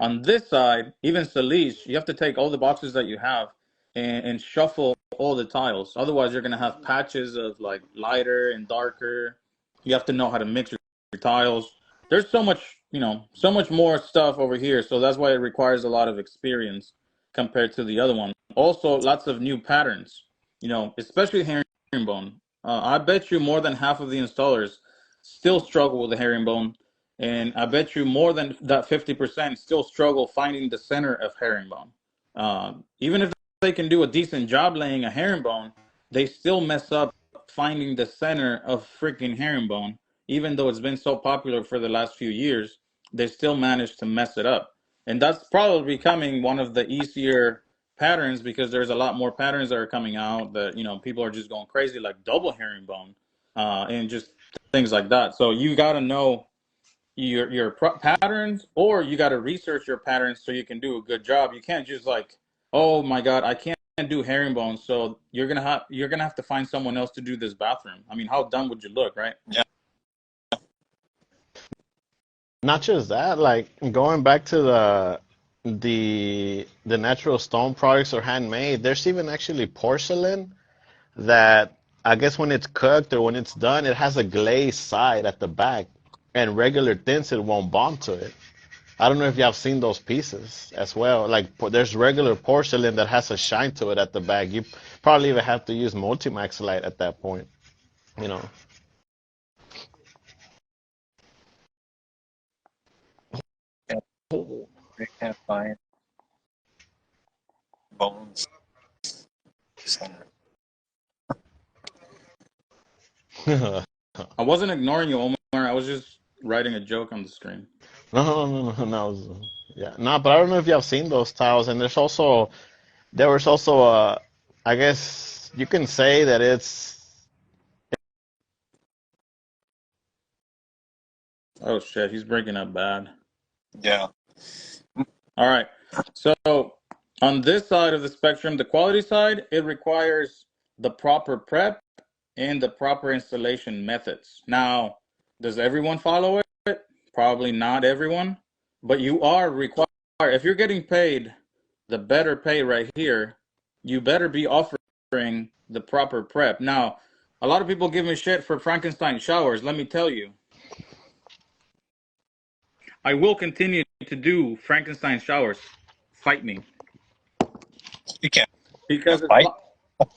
On this side, even Salish, you have to take all the boxes that you have and shuffle all the tiles. Otherwise, you're gonna have patches of like lighter and darker. You have to know how to mix your tiles. There's so much more stuff over here. So that's why it requires a lot of experience compared to the other one. Also, lots of new patterns, especially herringbone. I bet you more than half of the installers still struggle with the herringbone. And I bet you more than that 50% still struggle finding the center of herringbone. Even if they can do a decent job laying a herringbone, they still mess up finding the center of freaking herringbone. Even though it's been so popular for the last few years, they still manage to mess it up. And that's probably becoming one of the easier patterns because there's a lot more patterns that are coming out that, people are just going crazy, like double herringbone, and just things like that. So you got to know your patterns, or you got to research your patterns so you can do a good job. You can't just like, oh my God, I can't do herringbone, so you're gonna have to find someone else to do this bathroom. I mean, how dumb would you look, right? Yeah. Not just that, like going back to the natural stone products or handmade, there's even actually porcelain that I guess when it's cooked or when it's done, it has a glazed side at the back, and regular tinsel won't bond to it. I don't know if you have seen those pieces as well. Like there's regular porcelain that has a shine to it at the back. You probably even have to use Multimax light at that point, you know. Yeah, they can't find bones. Center. I wasn't ignoring you, Omar. I was just writing a joke on the screen. No, no, no, no, no. Yeah, no, but I don't know if you have seen those tiles. And there was also I guess you can say that it's. Oh shit, he's breaking up bad. Yeah. All right. So on this side of the spectrum, the quality side, it requires the proper prep and the proper installation methods. Now, does everyone follow it? Probably not everyone, but you are required. If you're getting paid the better pay right here, you better be offering the proper prep. Now, a lot of people give me shit for Frankenstein showers. Let me tell you, I will continue to do Frankenstein showers. Fight me. You can't Because fight.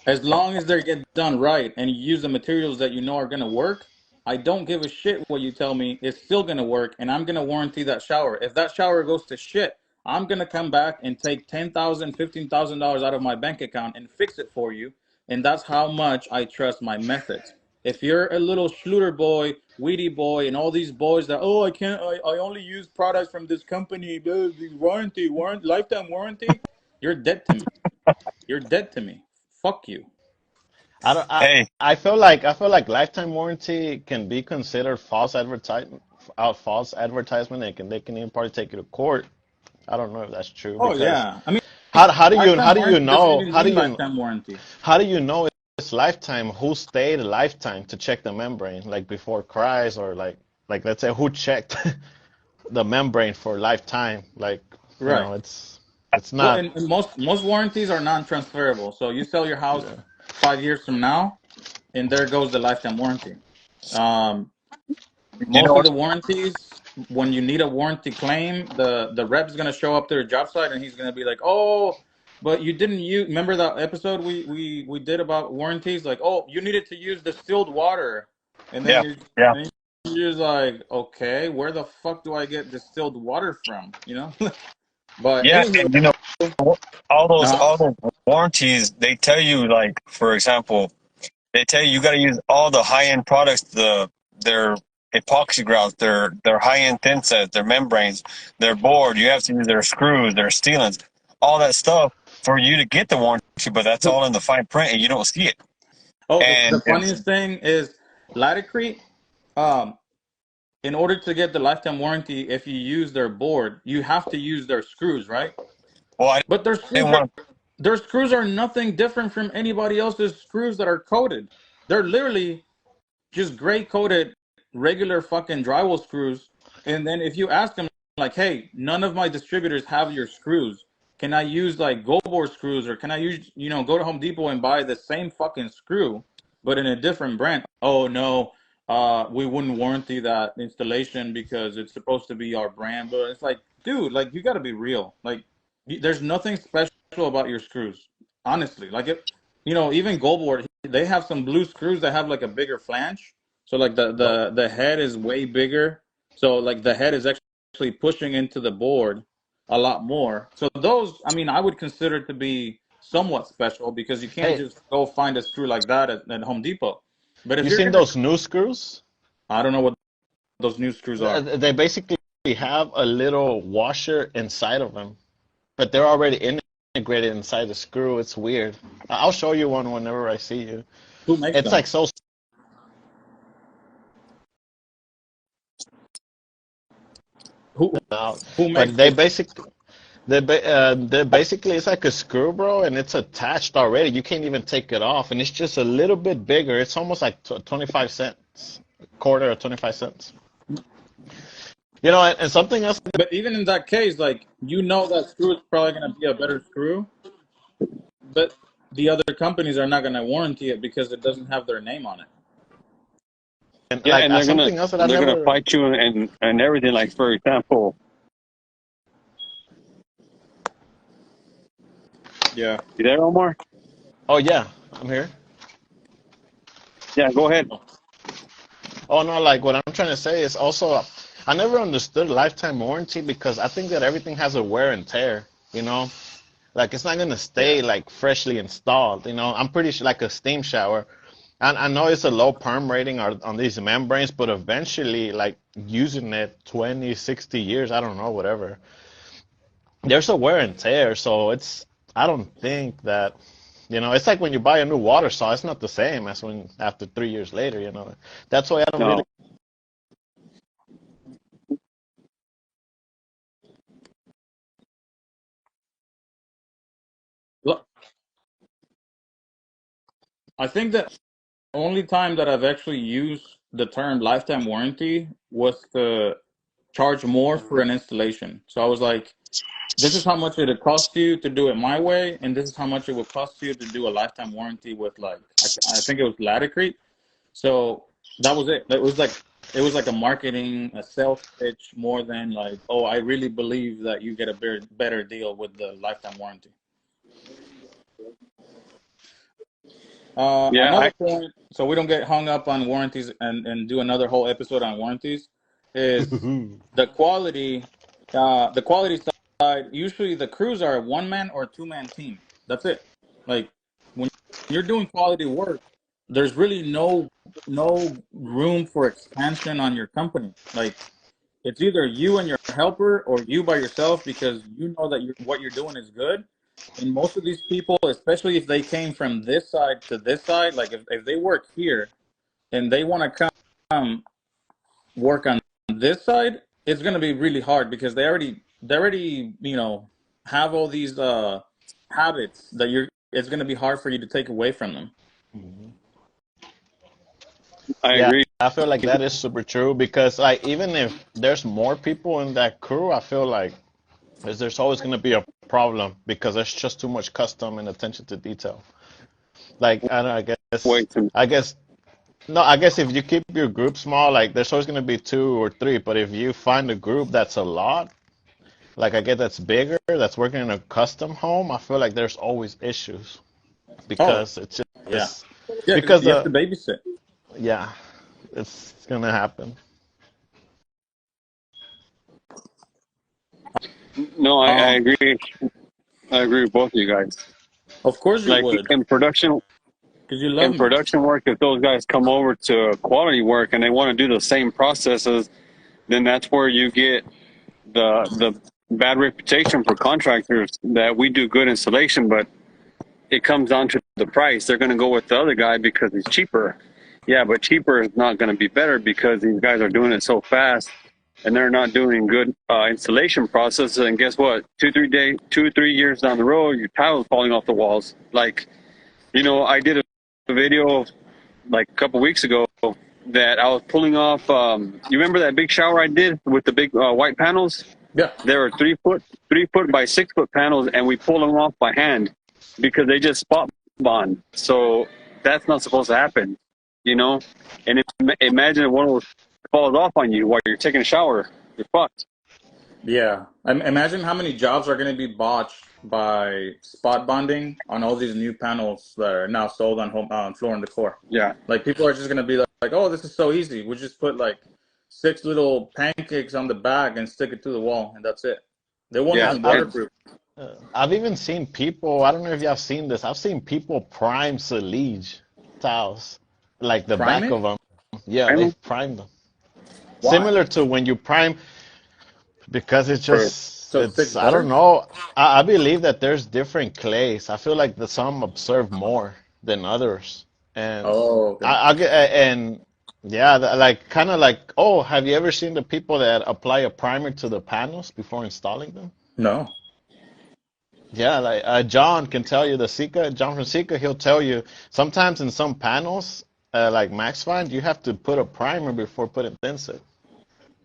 as long as they get done right and you use the materials that you know are going to work, I don't give a shit what you tell me. It's still going to work, and I'm going to warranty that shower. If that shower goes to shit, I'm going to come back and take $10,000, $15,000 out of my bank account and fix it for you. And that's how much I trust my methods. If you're a little Schluter boy, Weedy boy, and all these boys that, oh, I only use products from this company, warranty, lifetime warranty, you're dead to me. You're dead to me. Fuck you. I don't. Hey, I feel like lifetime warranty can be considered false advertisement. They can even probably take you to court. I don't know if that's true Oh because yeah. I mean, how lifetime do you warranty doesn't know even mean lifetime warranty. how do you know it's lifetime? Who stayed a lifetime to check the membrane like before cries or like let's say who checked the membrane for lifetime? Like Right. it's Well, not. and most warranties are non-transferable. So you sell your house Yeah. 5 years from now, and there goes the lifetime warranty. Um, you know most of what? the warranties, when you need a warranty claim, the rep's gonna show up to the job site and he's gonna be like, "Oh, but you didn't use." Remember that episode we did about warranties? Like, "Oh, you needed to use distilled water," and then Yeah. Yeah. you're just like, "Okay, where the fuck do I get distilled water from?" You know. But Yeah, anywho, and all those uh, all those warranties, they tell you, like, for example, they tell you got to use all the high end products. They're epoxy grouts, their high-end thin sets, their membranes, their board. You have to use their screws, their sealants, all that stuff for you to get the warranty. But that's all in the fine print, and you don't see it. Oh, the And if, funniest thing is Latticrete. Um, in order to get the lifetime warranty, if you use their board, you have to use their screws, right? well, I But didn't want. their screws are nothing different from anybody else's screws that are coated. They're literally just gray coated regular fucking drywall screws. And then if you ask them like, hey, none of my distributors have your screws. Can I use like Gold Bore screws, or can I use, go to Home Depot and buy the same fucking screw but in a different brand? Oh no, we wouldn't warranty that installation because it's supposed to be our brand. But it's like, dude, like you got to be real. Like, there's nothing special about your screws, honestly. Like if even Gold Bore, they have some blue screws that have like a bigger flange. So like But the head is way bigger. So like the head is actually pushing into the board a lot more. So those, I mean, I would consider to be somewhat special because you can't hey, just go find a screw like that at Home Depot. But if you you're seen gonna, those new screws? I don't know what those new screws are. They basically have a little washer inside of them, but they're already integrated inside the screw. It's weird. I'll show you one whenever I see you. Who makes It's them? like so Who out, who but makes those? they basically it's like a screw, bro, and it's attached already. You can't even take it off, and it's just a little bit bigger. It's almost like 25 cents, quarter or 25 cents. And something else. But even in that case, like that screw is probably gonna be a better screw, but the other companies are not gonna warranty it because it doesn't have their name on it. And Yeah, like and something else that I they're gonna never. fight you and everything. Like for example, Yeah. you there, Omar? Oh yeah, I'm here. Yeah, go ahead. Oh no, like what I'm trying to say is also, I never understood lifetime warranty because I think that everything has a wear and tear. You know, like it's not gonna Yeah. stay like freshly installed. I'm pretty sure like a steam shower. And I know it's a low perm rating on these membranes, but eventually, like using it 20, 60 years, I don't know, whatever. There's a wear and tear, so I don't think that, it's like when you buy a new water saw, it's not the same as when after 3 years later. That's why I don't really. No. Look, I think the only time that I've actually used the term lifetime warranty was to charge more for an installation. So I was like, this is how much it would cost you to do it my way, and this is how much it would cost you to do a lifetime warranty with like I think it was Latticrete. So that was it. It was like a marketing, a sales pitch more than like, oh, I really believe that you get a better deal with the lifetime warranty. Yeah, Another point, so we don't get hung up on warranties and do another whole episode on warranties, is the quality. The quality side. Usually, the crews are a one-man or two-man team. That's it. Like when you're doing quality work, there's really no room for expansion on your company. Like it's either you and your helper or you by yourself because you know that what you're doing is good. And most of these people, especially if they came from this side to this side, like if they work here and they want to come work on this side, it's going to be really hard because they already have all these habits that it's going to be hard for you to take away from them. I Yeah, agree. I feel like that is super true because like even if there's more people in that crew, I feel like there's always going to be a problem because there's just too much custom and attention to detail. Like I don't know, Wait, I guess no, I guess if you keep your group small, like there's always going to be two or three, but if you find a group that's a lot, like I guess that's bigger, that's working in a custom home, I feel like there's always issues Oh, because it's yeah. just Yeah, because because you have to babysit. yeah, it's gonna happen. no, I Um, agree. I agree with both of you guys. of course you Like would. in production, Because you love In me. production work, if those guys come over to quality work and they want to do the same processes, then that's where you get the bad reputation for contractors that we do good installation, but it comes down to the price. They're going to go with the other guy because he's cheaper. Yeah, but cheaper is not going to be better because these guys are doing it so fast and they're not doing good installation processes. And guess what? 2-3 years down the road, your tile's falling off the walls. Like, I did a video like a couple weeks ago that I was pulling off. You remember that big shower I did with the big white panels? Yeah. There were 3 foot by 6 foot panels, and we pulled them off by hand because they just spot bond. So that's not supposed to happen, And imagine if one of those falls off on you while you're taking a shower, you're fucked. Yeah. Imagine how many jobs are going to be botched by spot bonding on all these new panels that are now sold on home on Floor and Decor. Yeah. Like people are just going to be like, oh, this is so easy. We just put like 6 little pancakes on the back and stick it to the wall, and that's it. They won't Yeah. even waterproof. I've even seen people, I don't know if y'all seen this, I've seen people prime Celige tiles, like the Prime back it? of them. Yeah, Prime they 'em? prime them. Why? Similar to when you prime, because So it sticks I better? don't know. I believe that there's different clays. I feel like some absorb more than others. And Oh, okay. I get, and yeah, like kind of like, oh, have you ever seen the people that apply a primer to the panels before installing them? No. Yeah, like John can tell you John from Sika, he'll tell you sometimes in some panels, like Max Find, you have to put a primer before putting thinset.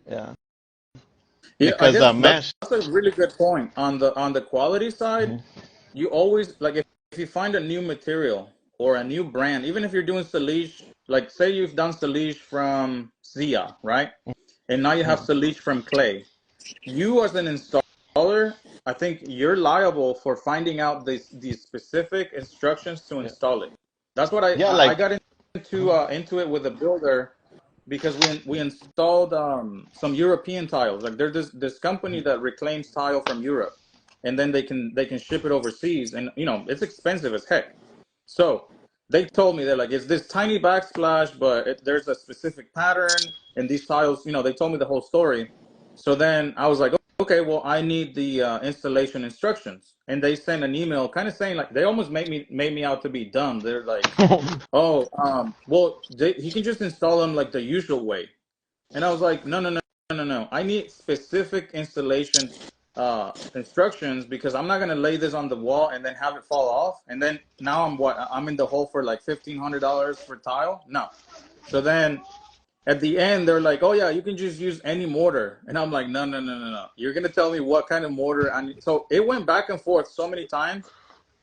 Yeah, Yeah, I because guess the mesh. that's a really good point. On the quality side, Mhm. you always like if you find a new material or a new brand, even if you're doing Salish, like say you've done Salish from Zia, right? And now you have Salish from Clay. You as an installer, I think you're liable for finding out these specific instructions to Yeah, install it. That's what I yeah, I like got into it with a builder because we installed some European tiles. Like there's this company that reclaims tile from Europe, and then they can ship it overseas, and it's expensive as heck. So they told me they're like it's this tiny backsplash, but there's a specific pattern, and these tiles. They told me the whole story. So then I was like, okay, well I need the installation instructions, and they sent an email, kind of saying like they almost made me out to be dumb. They're like, oh, well, he can just install them like the usual way. And I was like, no, no, no, no, no, no. I need specific installation instructions because I'm not gonna lay this on the wall and then have it fall off. And then now I'm in the hole for like $1,500 for tile. No. So then at the end they're like, oh yeah, you can just use any mortar. And I'm like, no, no, no, no, no. You're gonna tell me what kind of mortar I need. So it went back and forth so many times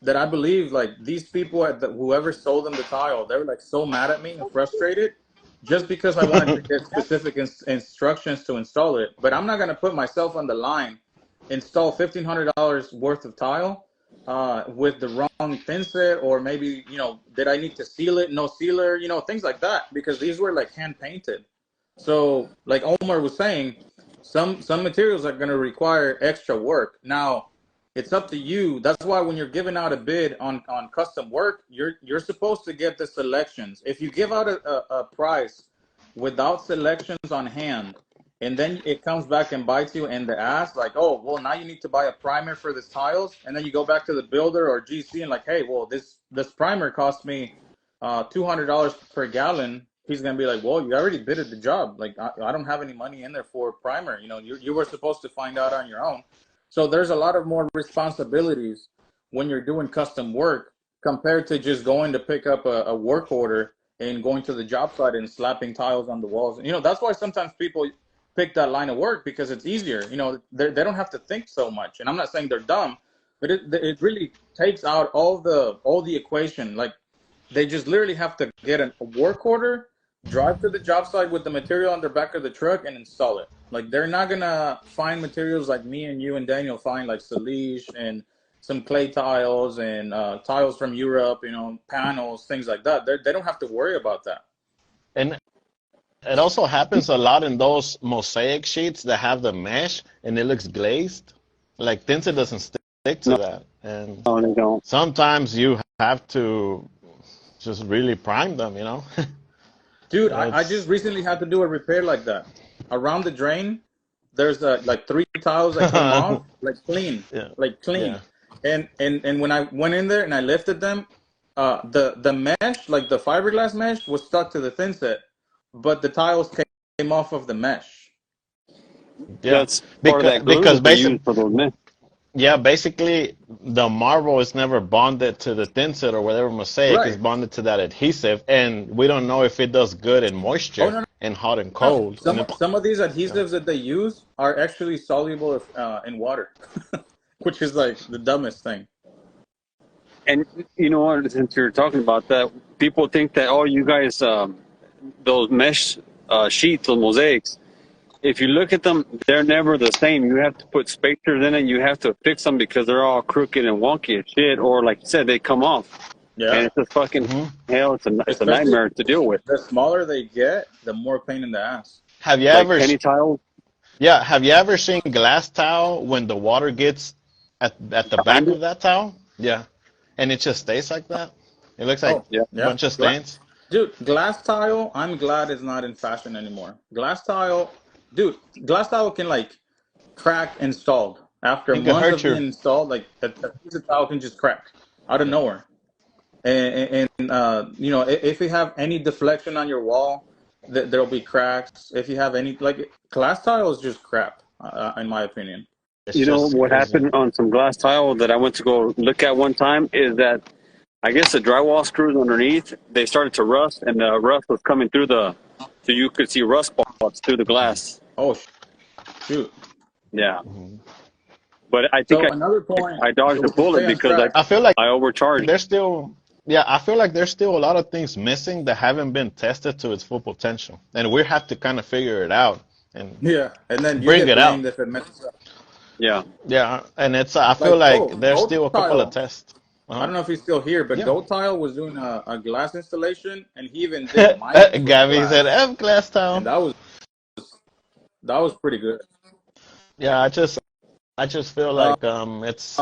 that I believe like these people whoever sold them the tile, they were like so mad at me and frustrated just because I wanted to get specific instructions to install it. But I'm not gonna put myself on the line, install $1,500 worth of tile with the wrong thin set, or maybe did I need to seal it? No sealer, things like that, because these were like hand painted. So like Omar was saying, some materials are gonna require extra work. Now it's up to you. That's why when you're giving out a bid on custom work, you're supposed to get the selections. If you give out a price without selections on hand, and then it comes back and bites you in the ass, like, oh, well, now you need to buy a primer for this tiles, and then you go back to the builder or GC and like, hey, well, this primer cost me $200 per gallon. He's gonna be like, well, you already bidded the job. Like, I don't have any money in there for primer. You were supposed to find out on your own. So there's a lot of more responsibilities when you're doing custom work compared to just going to pick up a work order and going to the job site and slapping tiles on the walls. That's why sometimes people pick that line of work because it's easier. They don't have to think so much. And I'm not saying they're dumb, but it really takes out all the equation. Like they just literally have to get a work order, drive to the job site with the material on the back of the truck, and install it. Like they're not gonna find materials like me and you and Daniel find, like Salish and some clay tiles and tiles from Europe, panels, things like that. They don't have to worry about that. And it also happens a lot in those mosaic sheets that have the mesh and it looks glazed. Like thinset doesn't stick to No, that, and no, they don't. sometimes you have to just really prime them, you know. Dude, I just It's recently had to do a repair like that. Around the drain, there's like three tiles that came off, yeah, like yeah, clean. And when I went in there and I lifted them, the mesh, like the fiberglass mesh, was stuck to the thin set, but the tiles came off of the mesh. yeah. That's part of Because that glue because that they basic use for those men. yeah, basically the marble is never bonded to the thin set or whatever mosaic is Right. bonded to that adhesive, and we don't know if it does good in Oh moisture no, and hot and no. cold, and Some of these yeah. adhesives that they use are actually soluble if, in water, which is like the dumbest thing. And you know what? Since you're talking about that, people think that you guys, those mesh sheets, those mosaics. If you look at them, they're never the same. You have to put spacers in it. You have to fix them because they're all crooked and wonky as shit. Or like you said, they come off, and Yeah. it's a fucking Hmm. hell. It's a Especially nightmare to deal with. the smaller they get, the more pain in the ass. Have you Like ever penny tiles yeah, have you ever seen glass towel when the water gets at the behind back it. of that towel? Yeah. And it just stays like that. It looks like Oh, Yeah. a yeah. bunch of stains. Dude, glass tile, I'm glad it's not in fashion anymore. Glass tile, dude, glass tile can like crack installed. After It could months hurt of being your installed, like a piece of tile can just crack out of yeah. nowhere. And you know, if you have any deflection on your wall, there'll be cracks. If you have any, like, glass tile is just crap, in my opinion. It's You know just what crazy. happened on some glass tile that I went to go look at one time is that I guess the drywall screws underneath they started to rust, and the rust was coming through so you could see rust spots through the glass. Oh, shoot. Yeah, Mhm. but I think So another point, I so dodged a we can bullet stay on because track. I feel like I overcharged. there's still yeah, I feel like there's still a lot of things missing that haven't been tested to its full potential. And we have to kind of figure it out and Yeah, and then you bring get it out. blamed if it messes up. Yeah, Yeah, and it's I feel Like, like oh, there's Goat still a couple of Tile. tests. I Uh-huh. don't know if he's still here, but Yeah. Goat Tile was doing a glass installation, and he even did mics with Gabby said glass, F glass and town. that was pretty good. Yeah, I just feel Uh, like it's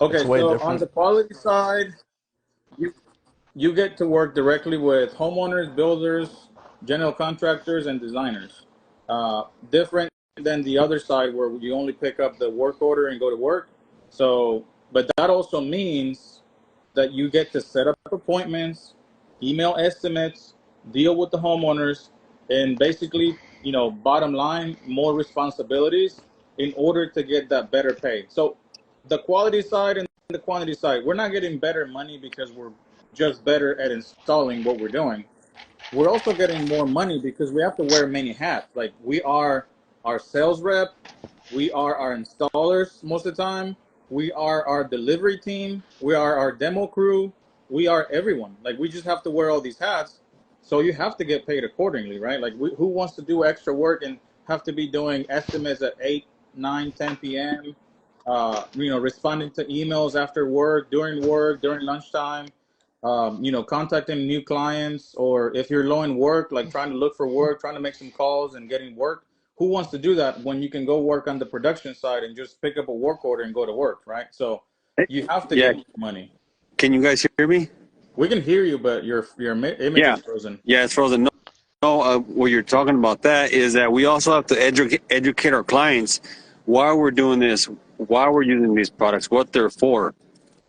okay, way so on different. the quality side, you you get to work directly with homeowners, builders, general contractors, and designers. Different than the other side where you only pick up the work order and go to work. So, but that also means that you get to set up appointments, email estimates, deal with the homeowners, and basically, you know, bottom line, more responsibilities in order to get that better pay. So, the quality side and the quantity side, we're not getting better money because we're just better at installing what we're doing. We're also getting more money because we have to wear many hats. Like, we are our sales rep, we are our installers most of the time, we are our delivery team, we are our demo crew, we are everyone. Like, we just have to wear all these hats. So you have to get paid accordingly, right? Like, who wants to do extra work and have to be doing estimates at 8, 9, 10 p.m., you know, responding to emails after work, during lunchtime, you know, contacting new clients, or if you're low in work, like trying to look for work, trying to make some calls and getting work. Who wants to do that when you can go work on the production side and just pick up a work order and go to work, right? So you have to yeah. get money. Can you guys hear me? We can hear you, but your image Yeah, is frozen. yeah. It's frozen. No, what you're talking about that is that we also have to educate our clients why we're doing this, why we're using these products, what they're for.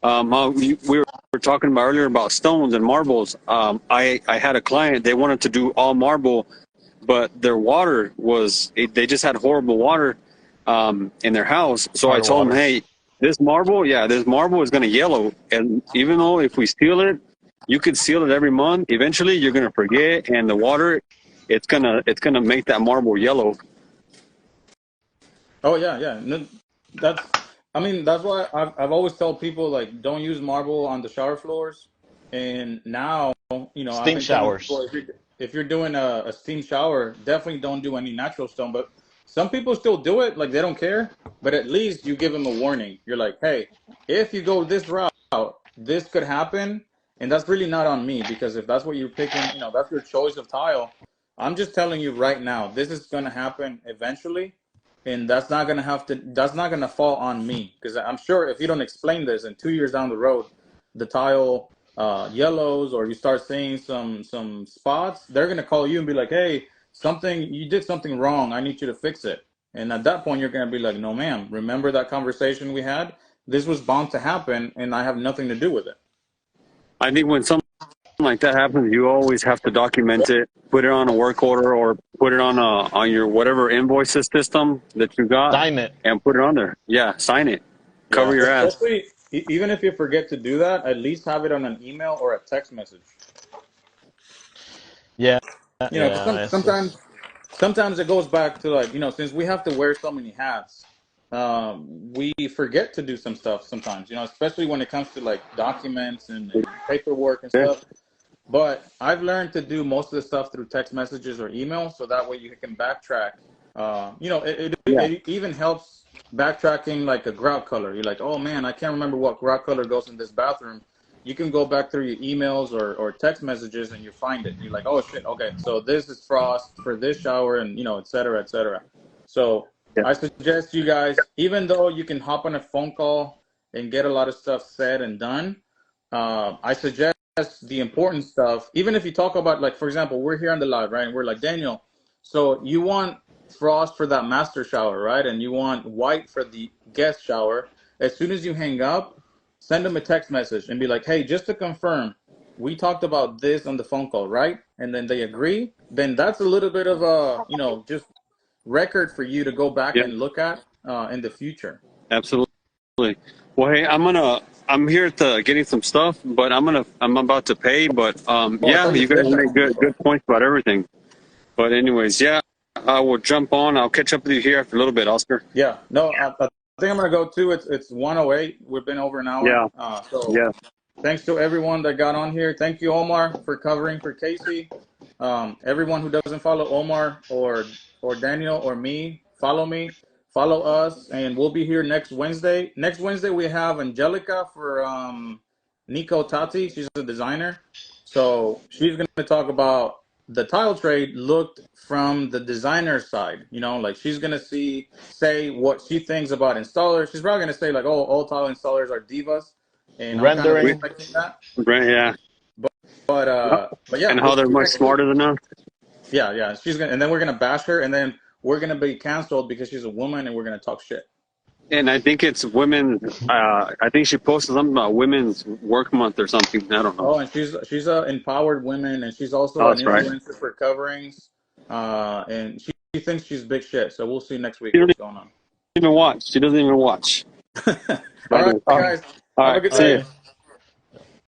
How we were talking about earlier about stones and marbles. I had a client, they wanted to do all marble, but their water they just had horrible water in their house. So I Hard told them, water. hey, this marble is going to yellow. And even though if we seal it, you could seal it every month. Eventually, you're going to forget, and the water, it's gonna make that marble yellow. Oh yeah, yeah. No, that's. I mean, that's why I've always told people, like, don't use marble on the shower floors. And now, you know, I've Steam been telling people, showers. if you're doing a steam shower, definitely don't do any natural stone. But some people still do it, like they don't care. But at least you give them a warning. You're like, hey, if you go this route, this could happen, and that's really not on me, because if that's what you're picking, you know, that's your choice of tile. I'm just telling you right now, this is gonna happen eventually, and that's not gonna fall on me, because I'm sure if you don't explain this, in 2 years down the road, the tile yellows, or you start seeing some spots, they're gonna call you and be like, "Hey, you did something wrong. I need you to fix it." And at that point, you're gonna be like, "No, ma'am. Remember that conversation we had? This was bound to happen, and I have nothing to do with it." I think when something like that happens, you always have to document it, put it on a work order, or put it on your whatever invoices system that you got, Sign it. and put it on there. Yeah, sign it. Yeah, Cover your ass. especially even if you forget to do that, at least have it on an email or a text message. Yeah, Because yeah. It's just sometimes it goes back to, like, since we have to wear so many hats, we forget to do some stuff sometimes. Especially when it comes to like documents and paperwork and Yeah. stuff. But I've learned to do most of the stuff through text messages or email, so that way you can backtrack. Yeah. It even helps backtracking like a grout color. You're like, oh man, I can't remember what grout color goes in this bathroom. You can go back through your emails or text messages and you find it. You're like, oh shit, okay, so this is frost for this shower, and et cetera, et cetera. So Yeah. I suggest you guys, even though you can hop on a phone call and get a lot of stuff said and done, I suggest the important stuff. Even if you talk about, like, for example, we're here on the live, right? And we're like, Daniel, so you want frost for that master shower, right? And you want white for the guest shower. As soon as you hang up, send them a text message and be like, hey, just to confirm, we talked about this on the phone call, right? And then they agree. Then that's a little bit of a, just record for you to go back Yeah. and look at in the future. Absolutely. Well, hey, I'm here to getting some stuff, but I'm about to pay. But Oh, I yeah, thought you you guys finished at make Home Depot. good points about everything. But anyways, yeah, I will jump on. I'll catch up with you here after a little bit, Oscar. Yeah, no, I think I'm gonna go too. It's 1:08. We've been over an hour. Yeah. So Yeah. thanks to everyone that got on here. Thank you, Omar, for covering for Casey. Everyone who doesn't follow Omar or Daniel or me, follow me, follow us, and we'll be here next Wednesday. Next Wednesday we have Angelica for Nico Tati. She's a designer, so she's gonna talk about the tile trade looked from the designer side. Like she's gonna say what she thinks about installers. She's probably gonna say like, oh, all tile installers are divas, and I'm kind of rendering. respecting that. Right. Yeah. But yeah, And we'll how they're see you much next week. smarter than us. Yeah. She's gonna, and then we're gonna bash her, and then we're gonna be canceled because she's a woman, and we're gonna talk shit. And I think it's women. I think she posted something about Women's Work Month or something. I don't know. Oh, and she's a empowered women, and she's Oh, also an that's right. influencer for coverings. And she thinks she's big shit. So we'll see next week She what's doesn't going on. even watch. She doesn't even watch. All right, All guys. right. Have a good See day. you.